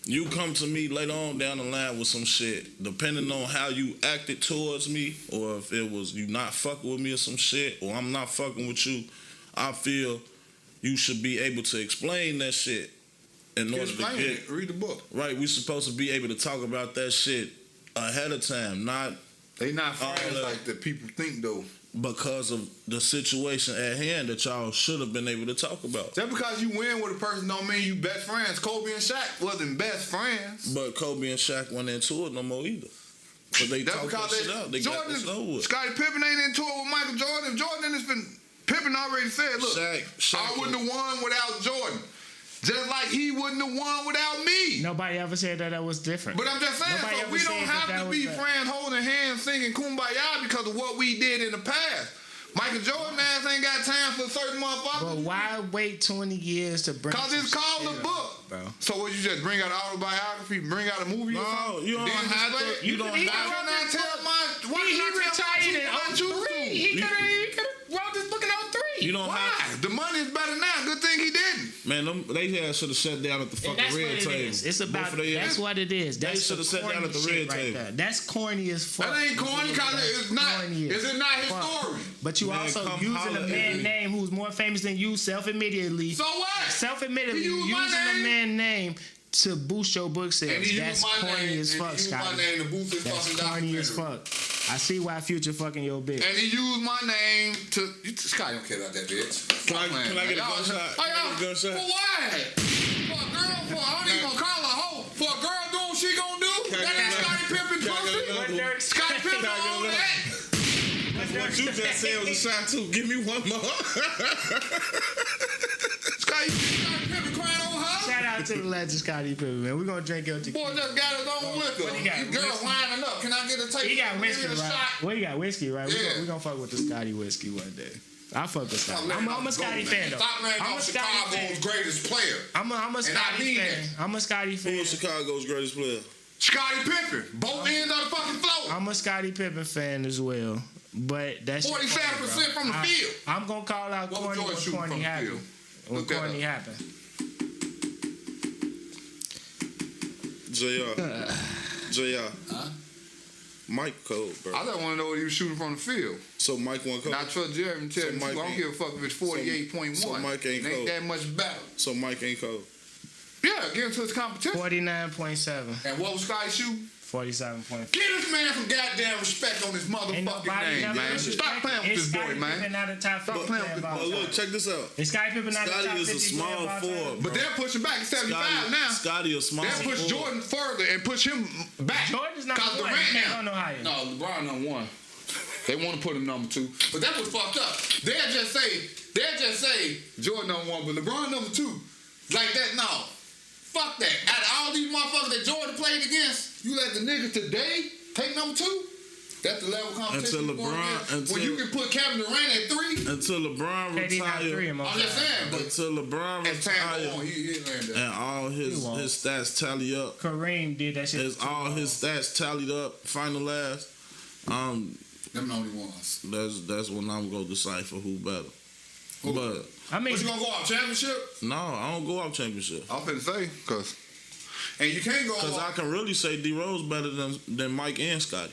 Speaker 4: you come to me later on down the line with some shit, depending on how you acted towards me, or if it was you not fucking with me or some shit, or I'm not fucking with you, I feel you should be able to explain that shit in order to
Speaker 5: Explain
Speaker 4: get
Speaker 5: it. Read the book.
Speaker 4: right. We supposed to be able to talk about that shit ahead of time, not
Speaker 5: They not friends
Speaker 4: that.
Speaker 5: like the people think though.
Speaker 4: because of the situation at hand that y'all should have been able to talk about.
Speaker 5: Just because you win with a person don't mean you best friends. Kobe and Shaq wasn't best friends.
Speaker 4: But Kobe and Shaq weren't into it no more either. But they
Speaker 5: That's
Speaker 4: talked that
Speaker 5: because
Speaker 4: shit out. They got this over with.
Speaker 5: Scottie Pippen ain't into it with Michael Jordan. If Jordan has been Pippen already said, look,
Speaker 4: Shaq
Speaker 5: I wouldn't have won without Jordan. Just like he wouldn't have won without me.
Speaker 1: Nobody ever said that was different.
Speaker 5: But I'm just saying,
Speaker 1: Nobody
Speaker 5: so
Speaker 1: ever
Speaker 5: we
Speaker 1: said
Speaker 5: don't
Speaker 1: that
Speaker 5: have to
Speaker 1: was
Speaker 5: be
Speaker 1: bad.
Speaker 5: friends holding hands singing Kumbaya because of what we did in the past. Michael Jordan ass ain't got time for certain
Speaker 1: But
Speaker 5: motherfuckers.
Speaker 1: why wait 20 years to bring?
Speaker 5: Because it's
Speaker 1: some
Speaker 5: called
Speaker 1: shit
Speaker 5: a
Speaker 1: up,
Speaker 5: book.
Speaker 1: bro.
Speaker 5: So what, you just bring out an autobiography, bring out a movie or
Speaker 4: No,
Speaker 5: something?
Speaker 4: you don't
Speaker 5: Then
Speaker 4: have
Speaker 5: display
Speaker 4: to-
Speaker 5: it?
Speaker 4: you don't
Speaker 5: Why
Speaker 4: have
Speaker 5: can't I tell my why
Speaker 1: He
Speaker 5: can't I tell my
Speaker 1: retired in
Speaker 5: truth when I choose
Speaker 1: 03.
Speaker 5: to?
Speaker 1: He could have wrote this book in 03.
Speaker 4: You don't
Speaker 5: Why?
Speaker 4: have
Speaker 5: The money is better now. Good thing he didn't.
Speaker 4: man. They should have sat down at the
Speaker 1: And
Speaker 4: fucking
Speaker 1: that's what
Speaker 4: red
Speaker 1: it
Speaker 4: table.
Speaker 1: is. It's about.
Speaker 4: Both of they
Speaker 1: That's
Speaker 4: ass.
Speaker 1: what it is.
Speaker 4: They
Speaker 1: That's
Speaker 4: shoulda
Speaker 1: the
Speaker 4: sat down
Speaker 1: corny
Speaker 4: at the
Speaker 1: shit
Speaker 4: red
Speaker 1: right
Speaker 4: table.
Speaker 1: there. That's corny as fuck.
Speaker 5: That ain't corny because it's not.
Speaker 1: Corny as
Speaker 5: Is it not his
Speaker 1: fuck.
Speaker 5: story?
Speaker 1: But you
Speaker 4: Man,
Speaker 1: also
Speaker 4: come
Speaker 1: using
Speaker 4: holler
Speaker 1: a
Speaker 4: at
Speaker 1: man
Speaker 4: me.
Speaker 1: name who's more famous than you, self-admittedly.
Speaker 5: So what?
Speaker 1: Self-admittedly,
Speaker 5: He used
Speaker 1: using
Speaker 5: my
Speaker 1: a
Speaker 5: name.
Speaker 1: man name to boost your book sales.
Speaker 5: And he
Speaker 1: That's
Speaker 5: used my
Speaker 1: corny
Speaker 5: name.
Speaker 1: as
Speaker 5: And
Speaker 1: fuck,
Speaker 5: he used my
Speaker 1: Scotty.
Speaker 5: name to boost his
Speaker 1: That's
Speaker 5: fucking
Speaker 1: corny as
Speaker 5: documentary.
Speaker 1: fuck. I see why Future fucking your bitch.
Speaker 5: And he used my name to. Scotty don't care about that bitch.
Speaker 4: Can I get a
Speaker 5: Y'all-
Speaker 4: gunshot?
Speaker 5: Oh,
Speaker 4: Can I
Speaker 5: y'all-
Speaker 4: get a gunshot?
Speaker 5: For what? For a girl, I don't even gonna call her a hoe. For a girl doing what she gonna do?
Speaker 4: Can I
Speaker 5: That
Speaker 4: get
Speaker 5: ain't
Speaker 4: a-
Speaker 5: Scotty Pippen
Speaker 4: Can I get
Speaker 5: pussy.
Speaker 4: another one?
Speaker 5: Scotty Pippen
Speaker 4: Can I get
Speaker 5: on
Speaker 4: another
Speaker 5: that.
Speaker 4: What you just said was a shot too. Give me one more.
Speaker 5: Scotty Pippen crying on her.
Speaker 1: Shout out to the legend Scotty Pippen, man. We're gonna drink your tequila.
Speaker 5: Boy just got his own liquor.
Speaker 1: What he got?
Speaker 5: These girls lining up. Can I get a taste?
Speaker 1: He got
Speaker 5: Give me
Speaker 1: whiskey,
Speaker 5: a
Speaker 1: right?
Speaker 5: shot.
Speaker 1: Well, he got whiskey, right?
Speaker 5: Yeah.
Speaker 1: We gonna fuck with the Scotty whiskey one day. I fuck with
Speaker 5: Stop
Speaker 1: Scotty.
Speaker 5: letting
Speaker 1: I'm a
Speaker 5: off
Speaker 1: Scotty
Speaker 5: go,
Speaker 1: fan
Speaker 5: man.
Speaker 1: though.
Speaker 5: Stop letting
Speaker 1: I'm a
Speaker 5: off
Speaker 1: Scotty
Speaker 5: Chicago's
Speaker 1: fan.
Speaker 5: greatest player.
Speaker 1: I'm a
Speaker 5: And I
Speaker 1: Scotty
Speaker 5: mean
Speaker 1: fan.
Speaker 5: it.
Speaker 1: I'm a Scotty
Speaker 4: Who
Speaker 1: fan.
Speaker 4: was Chicago's greatest player?
Speaker 5: Scottie Pippen. Both ends of the fucking floor.
Speaker 1: I'm a Scottie Pippen fan as well. But that's
Speaker 5: 47% from the field.
Speaker 1: I'm gonna call out
Speaker 5: What was
Speaker 1: corny
Speaker 5: George
Speaker 1: when
Speaker 5: shooting
Speaker 1: corny
Speaker 5: from the
Speaker 1: happened.
Speaker 5: field?
Speaker 1: When
Speaker 5: Look that
Speaker 1: corny
Speaker 5: up.
Speaker 1: happened.
Speaker 4: JR. Mike cold, bro.
Speaker 5: I just want to know what he was shooting from the field.
Speaker 4: So Mike won cold.
Speaker 5: And I trust Jerry and tell
Speaker 4: So
Speaker 5: him,
Speaker 4: Mike
Speaker 5: I don't
Speaker 4: ain't-
Speaker 5: give a fuck if it's 48.1.
Speaker 4: so Mike ain't
Speaker 5: It ain't
Speaker 4: cold.
Speaker 5: that much better.
Speaker 4: So Mike ain't cold.
Speaker 5: Yeah, get into his competition.
Speaker 1: 49.7.
Speaker 5: And what was Scotty shooting?
Speaker 1: 47.5.
Speaker 5: Get this man some goddamn respect on his
Speaker 1: Ain't
Speaker 5: motherfucking
Speaker 1: nobody
Speaker 5: name,
Speaker 1: never
Speaker 5: man. Stop playing with this boy,
Speaker 1: Scottie
Speaker 5: man.
Speaker 1: Pippen not a top 50
Speaker 5: Stop playing with
Speaker 1: player
Speaker 5: this
Speaker 1: of all
Speaker 4: Oh,
Speaker 1: time.
Speaker 4: look, check this out.
Speaker 1: Is Scottie Pippen not a top
Speaker 4: Scotty
Speaker 1: 50
Speaker 4: is a
Speaker 1: player of
Speaker 4: small
Speaker 1: all time?
Speaker 4: forward.
Speaker 5: But they're pushing back. He's 75 now.
Speaker 4: Scotty a small
Speaker 5: They'll push
Speaker 4: forward.
Speaker 5: Jordan further and push him back.
Speaker 1: Jordan's number
Speaker 5: Because
Speaker 1: one.
Speaker 5: Durant
Speaker 1: You can't
Speaker 5: now.
Speaker 1: go no higher.
Speaker 5: No, LeBron number one. They want to put him number two. But that's what's fucked up. They'll just say Jordan number one, but LeBron number two. Like that, no. Fuck that. Out of all these motherfuckers that Jordan played against, you let the nigga today take number two? That's the level of competition
Speaker 4: Until
Speaker 5: you're going
Speaker 4: LeBron-
Speaker 5: against. When you can put Kevin Durant at 3,
Speaker 4: Until LeBron
Speaker 1: KD not three
Speaker 4: retire.
Speaker 1: in my
Speaker 5: I'm just
Speaker 1: mind.
Speaker 5: saying. But
Speaker 4: Until LeBron
Speaker 5: as time
Speaker 4: retire.
Speaker 5: go on, he learned that.
Speaker 4: And all his
Speaker 1: won't.
Speaker 4: stats tally up.
Speaker 1: Kareem did that shit.
Speaker 4: As all his stats tallied up, finalized.
Speaker 5: Them the only ones.
Speaker 4: That's when I'm gonna decipher who better. But
Speaker 1: I mean,
Speaker 5: But you gonna go off championship?
Speaker 4: no, I don't go off championship.
Speaker 5: I'm finna say, and you can't go
Speaker 4: Cause I
Speaker 5: off.
Speaker 4: can really say D Rose better than Mike and Scotty.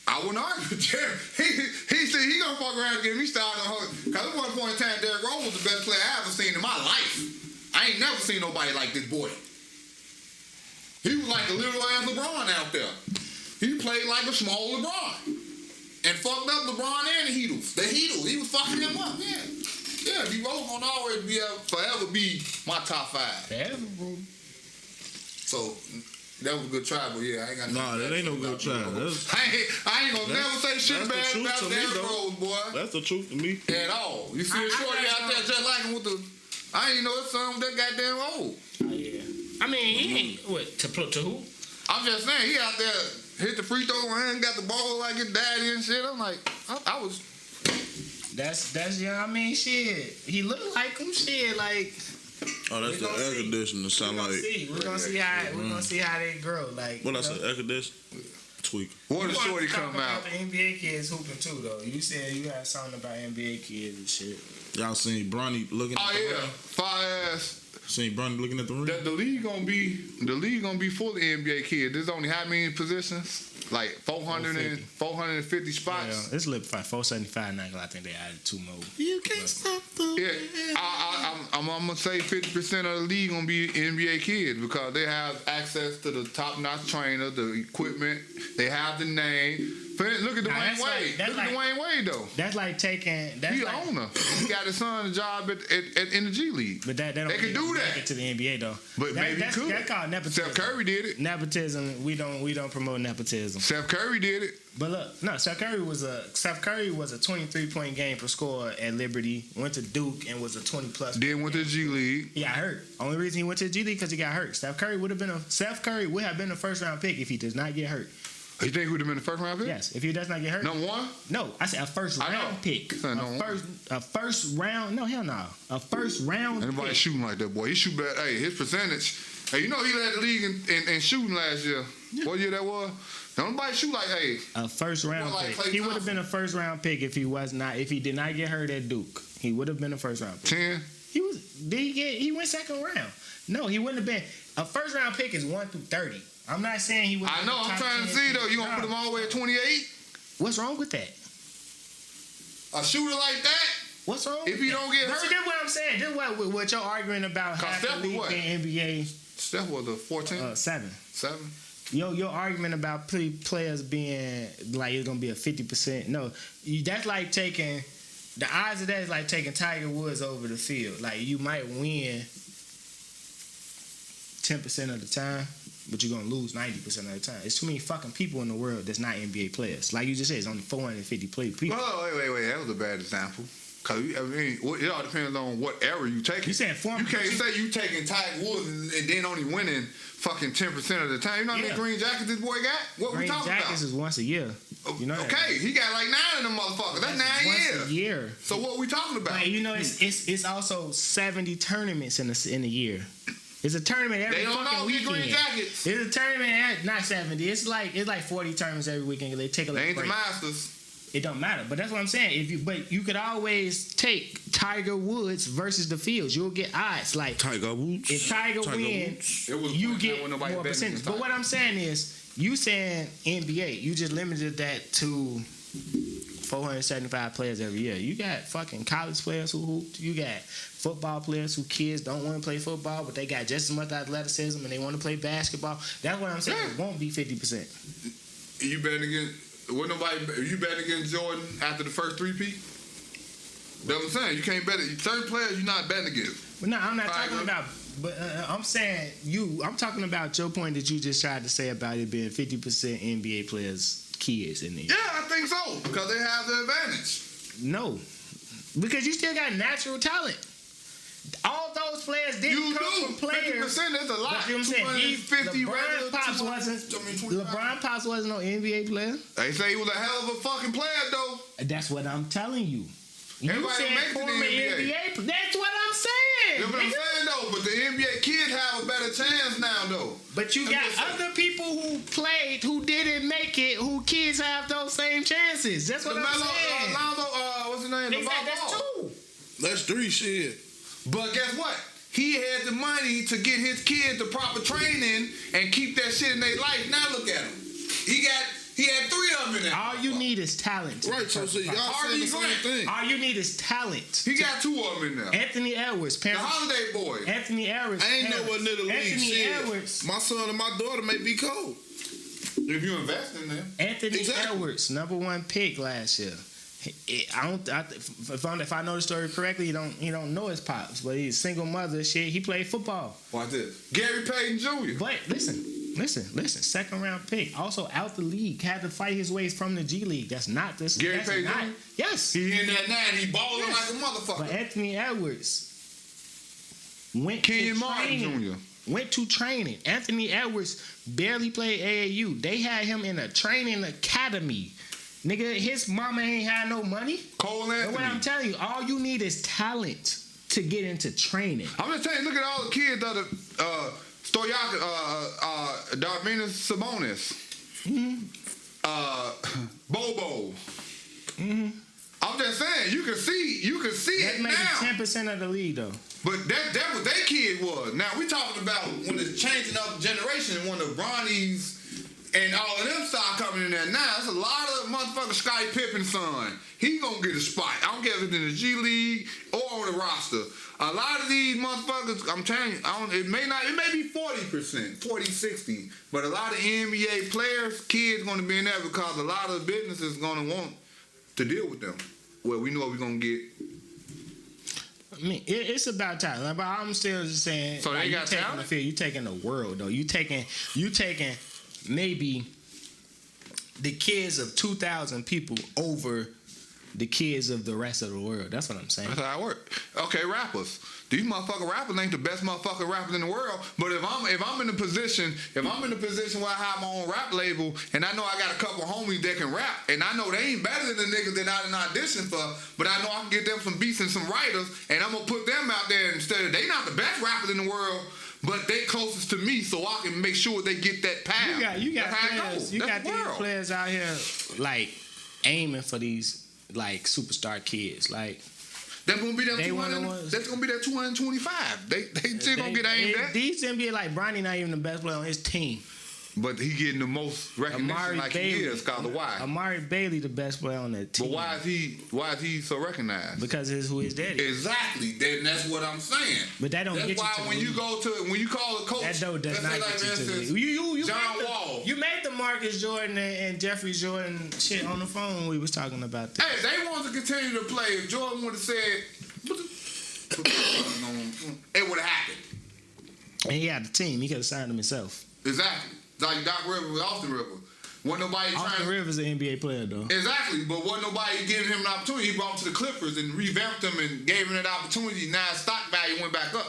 Speaker 5: I wouldn't argue with Jerry. He said he gonna fuck around and get me started on her. Cause at one point in time, Derrick Rose was the best player I ever seen in my life. I ain't never seen nobody like this boy. He was like a little ass LeBron out there. He played like a small LeBron. And fucked up LeBron and the Heatles. The Heatles, he was fucking him up, yeah. Yeah, D Rose gonna always be forever be my top 5.
Speaker 1: Forever, bro.
Speaker 5: So that was a good try, but yeah, I ain't got
Speaker 4: Nah, that ain't no good try.
Speaker 5: I ain't gonna never say shit bad about Derrick Rose, boy.
Speaker 4: That's the truth to me.
Speaker 5: At all. You see a shorty out there just like him with the. I ain't know it's something that goddamn old.
Speaker 1: Oh, yeah. I mean, he ain't what to who?
Speaker 5: I'm just saying, he out there hit the free throw and got the ball like his daddy and shit. I'm like, I was.
Speaker 1: That's yeah. I mean, shit. He looked like him. Shit, like.
Speaker 4: Oh, that's the air conditioner. Sound like.
Speaker 1: We're gonna see how they grow. Like.
Speaker 4: What I said, air conditioner. Tweak.
Speaker 5: What did shorty come out?
Speaker 1: The NBA kids hooping too, though. You said you had something about NBA kids and shit.
Speaker 4: Y'all seen Bronny looking at the rim?
Speaker 5: Fire ass.
Speaker 4: Seen Bronny looking at the rim?
Speaker 5: The league gonna be full of NBA kids. There's only how many positions? Like 450 spots.
Speaker 1: Yeah, it's lit like 475 now. I think they added 2 more.
Speaker 4: You can't stop the
Speaker 5: I'm gonna say 50% of the league gonna be NBA kids because they have access to the top-notch trainer, the equipment. They have the name. Look at Dwayne Wade. Dwayne Wade though.
Speaker 1: That's like taking. He
Speaker 5: the owner. He got his son a job in the G League.
Speaker 1: But they can do that
Speaker 5: to
Speaker 1: the NBA though.
Speaker 5: But maybe he could.
Speaker 1: That's called nepotism.
Speaker 5: Steph Curry did it.
Speaker 1: Nepotism. We don't promote nepotism.
Speaker 5: Steph Curry did it.
Speaker 1: But look, no. Steph Curry was a 23-point game per score at Liberty. Went to Duke and was a 20+.
Speaker 5: Then went to the G League.
Speaker 1: He got hurt. Only reason he went to the G League because he got hurt. Steph Curry would have been a first round pick if he does not get hurt.
Speaker 5: You think he would have been a first round pick?
Speaker 1: Yes, if he does not get hurt.
Speaker 5: Number 1?
Speaker 1: No, I said a first round pick. A first round. No, hell no. A first round.
Speaker 5: Anybody shooting like that, boy? He shoot better. Hey, his percentage. Hey, you know he led the league in shooting last year. Yeah. What year that was? Nobody shoot like
Speaker 1: a first round pick. He would have been a first round pick if he did not get hurt at Duke. He would have been a first round pick.
Speaker 5: 10.
Speaker 1: He went second round. No, he wouldn't have been. A first round pick is 1 through 30. I'm not saying he was.
Speaker 5: I know. I'm trying to see though. You gonna put him all the way at 28?
Speaker 1: What's wrong with that?
Speaker 5: A shooter like that?
Speaker 1: What's wrong?
Speaker 5: If he don't get hurt?
Speaker 1: That's what I'm saying. This what you're arguing about. Half the league in NBA.
Speaker 5: Steph was a 14.
Speaker 1: 7.
Speaker 5: 7.
Speaker 1: Your argument about players being like it's gonna be a 50%. No, that's like taking the odds of that is like taking Tiger Woods over the field. Like you might win 10% of the time, but you're gonna lose 90% of the time. It's too many fucking people in the world that's not NBA players. Like you just said, it's only 450 people.
Speaker 5: Oh, wait. That was a bad example. Cause I mean, it all depends on what era you taking.
Speaker 1: You saying
Speaker 5: you can't say you taking Tiger Woods and then only winning fucking 10% of the time. You know how many green jackets this boy got? What we talking about? Green jackets
Speaker 1: is once a year. You know
Speaker 5: okay, that. He got like 9 of them motherfuckers. That's 9 years.
Speaker 1: Once a year.
Speaker 5: So what we talking about?
Speaker 1: Like, you know, it's also 70 tournaments in a year. It's a tournament every fucking weekend.
Speaker 5: Green jackets.
Speaker 1: It's a tournament, not 70. It's like 40 tournaments every weekend. They take a little break.
Speaker 5: They ain't the Masters.
Speaker 1: It don't matter, but that's what I'm saying. But you could always take Tiger Woods versus the fields. You'll get odds like
Speaker 4: Tiger Woods.
Speaker 1: If Tiger wins, you get more percentage. But what I'm saying is, you saying NBA, you just limited that to 475 players every year. You got fucking college players who hoop. You got football players who kids don't want to play football, but they got just as much athleticism and they want to play basketball. That's what I'm saying. It won't be 50%.
Speaker 5: You betting against? You betting against Jordan after the first 3-peat? That's what I'm saying. You can't bet it. Certain players you're not betting against.
Speaker 1: But no, I'm not talking about. But I'm saying I'm talking about your point that you just tried to say about it being 50% NBA players kids in there.
Speaker 5: Yeah, I think so because they have the advantage.
Speaker 1: No, because you still got natural talent. All those players didn't come from players.
Speaker 5: 50% is a lot. You know what I'm saying?
Speaker 1: LeBron Pops wasn't no NBA player.
Speaker 5: They say he was a hell of a fucking player though.
Speaker 1: That's what I'm telling you.
Speaker 5: Everybody makes it in the NBA.
Speaker 1: That's what I'm saying.
Speaker 5: That's what I'm saying though. But the NBA kids have a better chance now though.
Speaker 1: But you got other people who played who didn't make it, who kids have those same chances. That's what I'm saying.
Speaker 5: What's his name?
Speaker 1: That's 2.
Speaker 4: That's 3 shit.
Speaker 5: But guess what? He had the money to get his kids the proper training and keep that shit in their life. Now look at him. He had 3 of them in that.
Speaker 1: All you need is talent.
Speaker 4: Right, so y'all saying the same thing.
Speaker 1: All you need is talent.
Speaker 5: He got 2 of them in there.
Speaker 1: Anthony Edwards,
Speaker 5: The Holiday Boy.
Speaker 1: Anthony Edwards.
Speaker 4: I ain't know what little league
Speaker 1: Anthony
Speaker 4: shit.
Speaker 1: Edwards.
Speaker 4: My son and my daughter may be cold.
Speaker 5: If you invest in them.
Speaker 1: Anthony
Speaker 4: Exactly.
Speaker 1: Edwards, #1 pick last year. If I know the story correctly, he don't know his pops, but he's single mother. Shit, he played football.
Speaker 5: Watch this. Gary Payton Jr.
Speaker 1: But listen. 2nd round pick, also out the league, had to fight his way from the G League. That's not this.
Speaker 5: Gary
Speaker 1: that's
Speaker 5: Payton
Speaker 1: not,
Speaker 5: Jr.?
Speaker 1: Yes.
Speaker 5: He in there now and he balling like a motherfucker.
Speaker 1: But Anthony Edwards went
Speaker 5: Kenyon
Speaker 1: to
Speaker 5: Martin
Speaker 1: training.
Speaker 5: Jr.
Speaker 1: Went to training. Anthony Edwards barely played AAU. They had him in a training academy. Nigga, his mama ain't had no money.
Speaker 5: Cole
Speaker 1: But
Speaker 5: Anthony.
Speaker 1: what I'm telling you, all you need is talent to get into training.
Speaker 5: I'm just telling you, look at all the kids that are Stoyaka, Darvinas Sabonis, Bobo. I'm just saying, you can see
Speaker 1: That
Speaker 5: it
Speaker 1: made
Speaker 5: now.
Speaker 1: 10% of the league though.
Speaker 5: But that what their kid was. Now we talking about when it's changing up generation, when the Bronnies and all of them start coming in there. Now there's a lot of motherfuckers. Scottie Pippen's son, he gonna get a spot. I don't care if it's in the G League or on the roster. A lot of these motherfuckers, I'm telling you, it may be 40%, 40, 60, but a lot of NBA players, kids gonna be in there because a lot of businesses gonna want to deal with them. Well, we know what we're gonna get.
Speaker 1: I mean, it's about talent, but I'm still just saying.
Speaker 5: So they
Speaker 1: you
Speaker 5: got
Speaker 1: taking
Speaker 5: talent?
Speaker 1: the field. You taking the world though. You taking maybe the kids of 2,000 people over the kids of the rest of the world. That's what I'm saying.
Speaker 5: That's how it works. Okay, rappers. These motherfucking rappers ain't the best motherfucking rappers in the world. But if I'm in a position where I have my own rap label and I know I got a couple homies that can rap and I know they ain't better than the niggas that I didn't audition for, but I know I can get them some beats and some writers and I'm gonna put them out there instead of they not the best rappers in the world, but they closest to me so I can make sure they get that pound.
Speaker 1: You got
Speaker 5: That's how it
Speaker 1: players.
Speaker 5: goes.
Speaker 1: You
Speaker 5: That's
Speaker 1: got
Speaker 5: the
Speaker 1: these
Speaker 5: world.
Speaker 1: players out here like aiming for these like superstar kids. Like
Speaker 5: That's gonna be that
Speaker 1: They one of
Speaker 5: 200.
Speaker 1: ones.
Speaker 5: That's gonna be that 225. They still gonna get aimed at.
Speaker 1: These NBA like Bronny not even the best player on his team.
Speaker 5: But he getting the most recognition
Speaker 1: Amari
Speaker 5: like
Speaker 1: Bailey.
Speaker 5: he is, cause of why.
Speaker 1: Amari Bailey the best player on that team.
Speaker 5: But why is he so recognized?
Speaker 1: Because it's who his daddy is.
Speaker 5: Exactly. Then that's what I'm saying.
Speaker 1: But that don't
Speaker 5: That's
Speaker 1: get you
Speaker 5: why
Speaker 1: to the
Speaker 5: when
Speaker 1: league.
Speaker 5: you call a coach,
Speaker 1: That dough does
Speaker 5: let's
Speaker 1: not
Speaker 5: say
Speaker 1: get
Speaker 5: like
Speaker 1: you
Speaker 5: for
Speaker 1: to the
Speaker 5: instance,
Speaker 1: league. You
Speaker 5: John
Speaker 1: made the,
Speaker 5: Wall.
Speaker 1: You made the Marcus Jordan and Jeffrey Jordan shit on the phone when we was talking about that.
Speaker 5: Hey, they want to continue to play. If Jordan would have said, it would have happened.
Speaker 1: And he had the team. He could have signed him himself.
Speaker 5: Exactly. Like Doc Rivers with Austin Rivers. Wasn't nobody
Speaker 1: Austin
Speaker 5: trying.
Speaker 1: Rivers is an NBA player though.
Speaker 5: Exactly, but wasn't nobody giving him an opportunity. He brought him to the Clippers and revamped him and gave him that opportunity. Now his stock value went back up.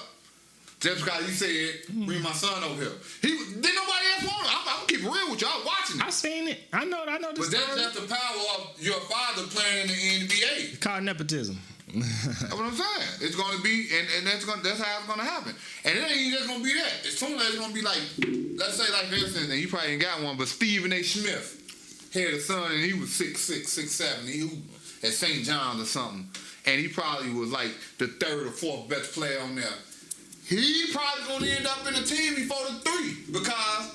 Speaker 5: Just because he said, bring my son over here. Didn't nobody else want him. I'm gonna keep it real with you. I was watching it.
Speaker 1: I seen it. I know the
Speaker 5: But
Speaker 1: story.
Speaker 5: that's the power of your father playing in the NBA.
Speaker 1: It's called nepotism.
Speaker 5: That's what I'm saying. It's gonna be, and that's how it's gonna happen. And it ain't just gonna be that. As soon as it's gonna be like, let's say like for instance, and you probably ain't got one, but Stephen A. Smith had a son and he was 6'6", 6'7". He was at St. John's or something, and he probably was like the 3rd or 4th best player on there. He probably gonna end up in the team before the 3 because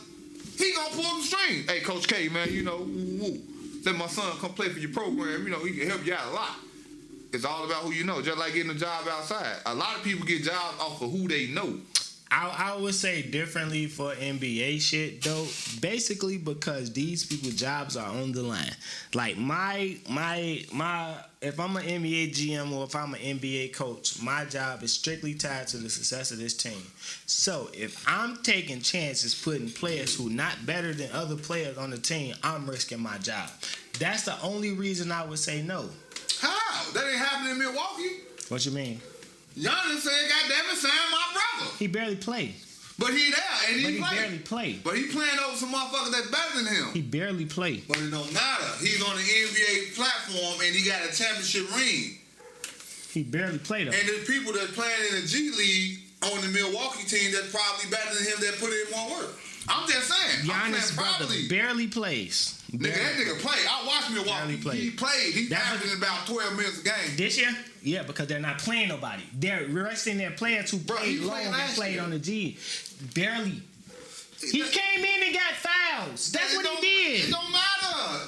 Speaker 5: he gonna pull the string. Hey, Coach K, man, you know, let my son come play for your program. You know, he can help you out a lot. It's all about who you know, just like getting a job outside. A lot of people get jobs off of who they know.
Speaker 1: I would say differently for NBA shit though. Basically because these people's jobs are on the line. Like my if I'm an NBA GM or if I'm an NBA coach, my job is strictly tied to the success of this team. So if I'm taking chances putting players who not better than other players on the team, I'm risking my job. That's the only reason I would say no.
Speaker 5: How? That ain't happening in Milwaukee.
Speaker 1: What you mean?
Speaker 5: Giannis said, goddamn it, Sam, my brother.
Speaker 1: He barely played.
Speaker 5: But he there, and he
Speaker 1: But he
Speaker 5: played.
Speaker 1: barely played.
Speaker 5: But he playing over some motherfuckers that's better than him.
Speaker 1: He barely played.
Speaker 5: But it don't matter. He's on the NBA platform, and he got a championship ring.
Speaker 1: He barely played though.
Speaker 5: And there's people that playing in the G League on the Milwaukee team that's probably better than him that put in more work. I'm just saying.
Speaker 1: Giannis' brother barely plays.
Speaker 5: Nigga, that nigga played. I watched Milwaukee.
Speaker 1: Barely played.
Speaker 5: He played. He's
Speaker 1: That's
Speaker 5: averaging about 12 minutes a game.
Speaker 1: This year? Yeah, because they're not playing nobody. They're resting their players who
Speaker 5: Bro,
Speaker 1: played
Speaker 5: he
Speaker 1: long
Speaker 5: played
Speaker 1: and
Speaker 5: last
Speaker 1: played
Speaker 5: year.
Speaker 1: on the G. Barely. He came in and got fouls. That's
Speaker 5: It
Speaker 1: what
Speaker 5: don't-
Speaker 1: he
Speaker 5: It
Speaker 1: did.
Speaker 5: don't matter.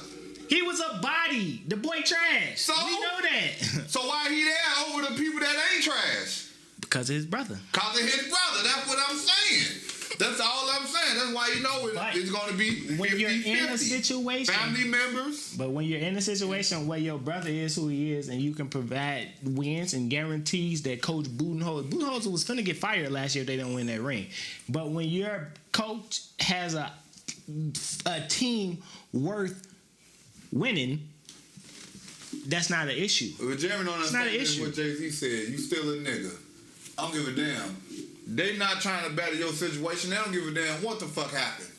Speaker 1: He He was a body. The boy trash.
Speaker 5: So?
Speaker 1: We know that.
Speaker 5: So why he there over the people that ain't trash?
Speaker 1: Because of his brother.
Speaker 5: Cause of his brother. That's what I'm saying. That's all I'm saying. That's why you know it's going to be 50-50.
Speaker 1: When you're in a situation,
Speaker 5: family members.
Speaker 1: but when you're in a situation where your brother is who he is and you can provide wins and guarantees that Coach Budenholzer was finna get fired last year if they didn't win that ring. But when your coach has a team worth winning, that's not an issue.
Speaker 5: But Jeremy don't
Speaker 1: It's not an
Speaker 5: understand
Speaker 1: issue.
Speaker 5: what Jay-Z said. You still a nigga. I don't give a damn. They not trying to better your situation. They don't give a damn what the fuck happened.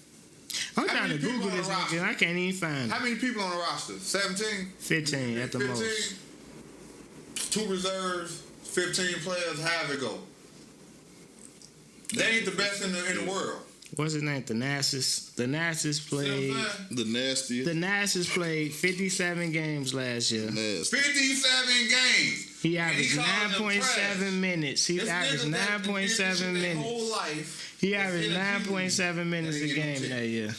Speaker 1: I'm
Speaker 5: How
Speaker 1: trying to
Speaker 5: many people
Speaker 1: Google
Speaker 5: on
Speaker 1: this
Speaker 5: the roster?
Speaker 1: nigga. I can't even find
Speaker 5: How
Speaker 1: it.
Speaker 5: many people on the roster? 17?
Speaker 1: 15 at the
Speaker 5: 15?
Speaker 1: most.
Speaker 5: 2 reserves, 15 players, however it go. They ain't the best in the world.
Speaker 1: What's his name? The Nassus played.
Speaker 5: See what I'm
Speaker 4: The nasty.
Speaker 1: The Nassus played 57 games last year.
Speaker 4: Nasty.
Speaker 5: 57 games.
Speaker 1: He averaged
Speaker 5: And he calling them
Speaker 1: 9.7
Speaker 5: trash.
Speaker 1: minutes. He
Speaker 5: This
Speaker 1: averaged
Speaker 5: nigga that did this
Speaker 1: 9.7
Speaker 5: shit their
Speaker 1: minutes.
Speaker 5: whole life.
Speaker 1: He averaged
Speaker 5: That's in a
Speaker 1: 9.7 minutes a
Speaker 5: And he get
Speaker 1: game
Speaker 5: no
Speaker 1: that year.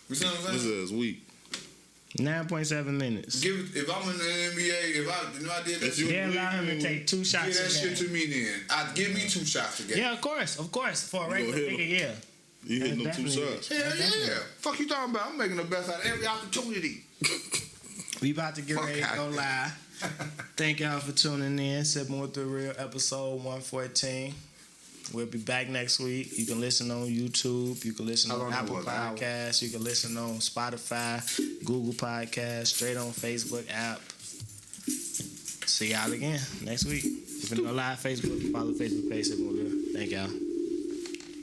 Speaker 5: You see what I'm
Speaker 4: This
Speaker 5: saying?
Speaker 4: is weak.
Speaker 1: 9.7 minutes.
Speaker 5: If I'm in the NBA, if I did that
Speaker 4: If you-
Speaker 5: shit,
Speaker 1: They allow him to take 2
Speaker 5: give
Speaker 1: shots
Speaker 5: that
Speaker 1: a
Speaker 5: shit to
Speaker 1: game.
Speaker 5: me then. Give me 2 shots a game.
Speaker 1: Yeah, of course. For a regular
Speaker 4: hit him.
Speaker 1: nigga, yeah.
Speaker 4: You hitting them 2
Speaker 1: Definitely.
Speaker 4: shots.
Speaker 5: Hell yeah. Fuck you talking about? I'm making the best out of every opportunity.
Speaker 1: We about to get
Speaker 5: Fuck
Speaker 1: ready to go
Speaker 5: out.
Speaker 1: live. Thank y'all for tuning in. Sippin with the Real, episode 114. We'll be back next week. You can listen on YouTube. You can listen
Speaker 5: How
Speaker 1: on
Speaker 5: long
Speaker 1: Apple
Speaker 5: was it? An hour?
Speaker 1: Podcasts. You can listen on Spotify, Google Podcasts, straight on Facebook app. See y'all again next week. We're gonna go live Facebook. Follow Facebook page. Sippin with Real. Thank y'all.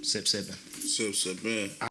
Speaker 1: Sippin.
Speaker 4: Sip, man.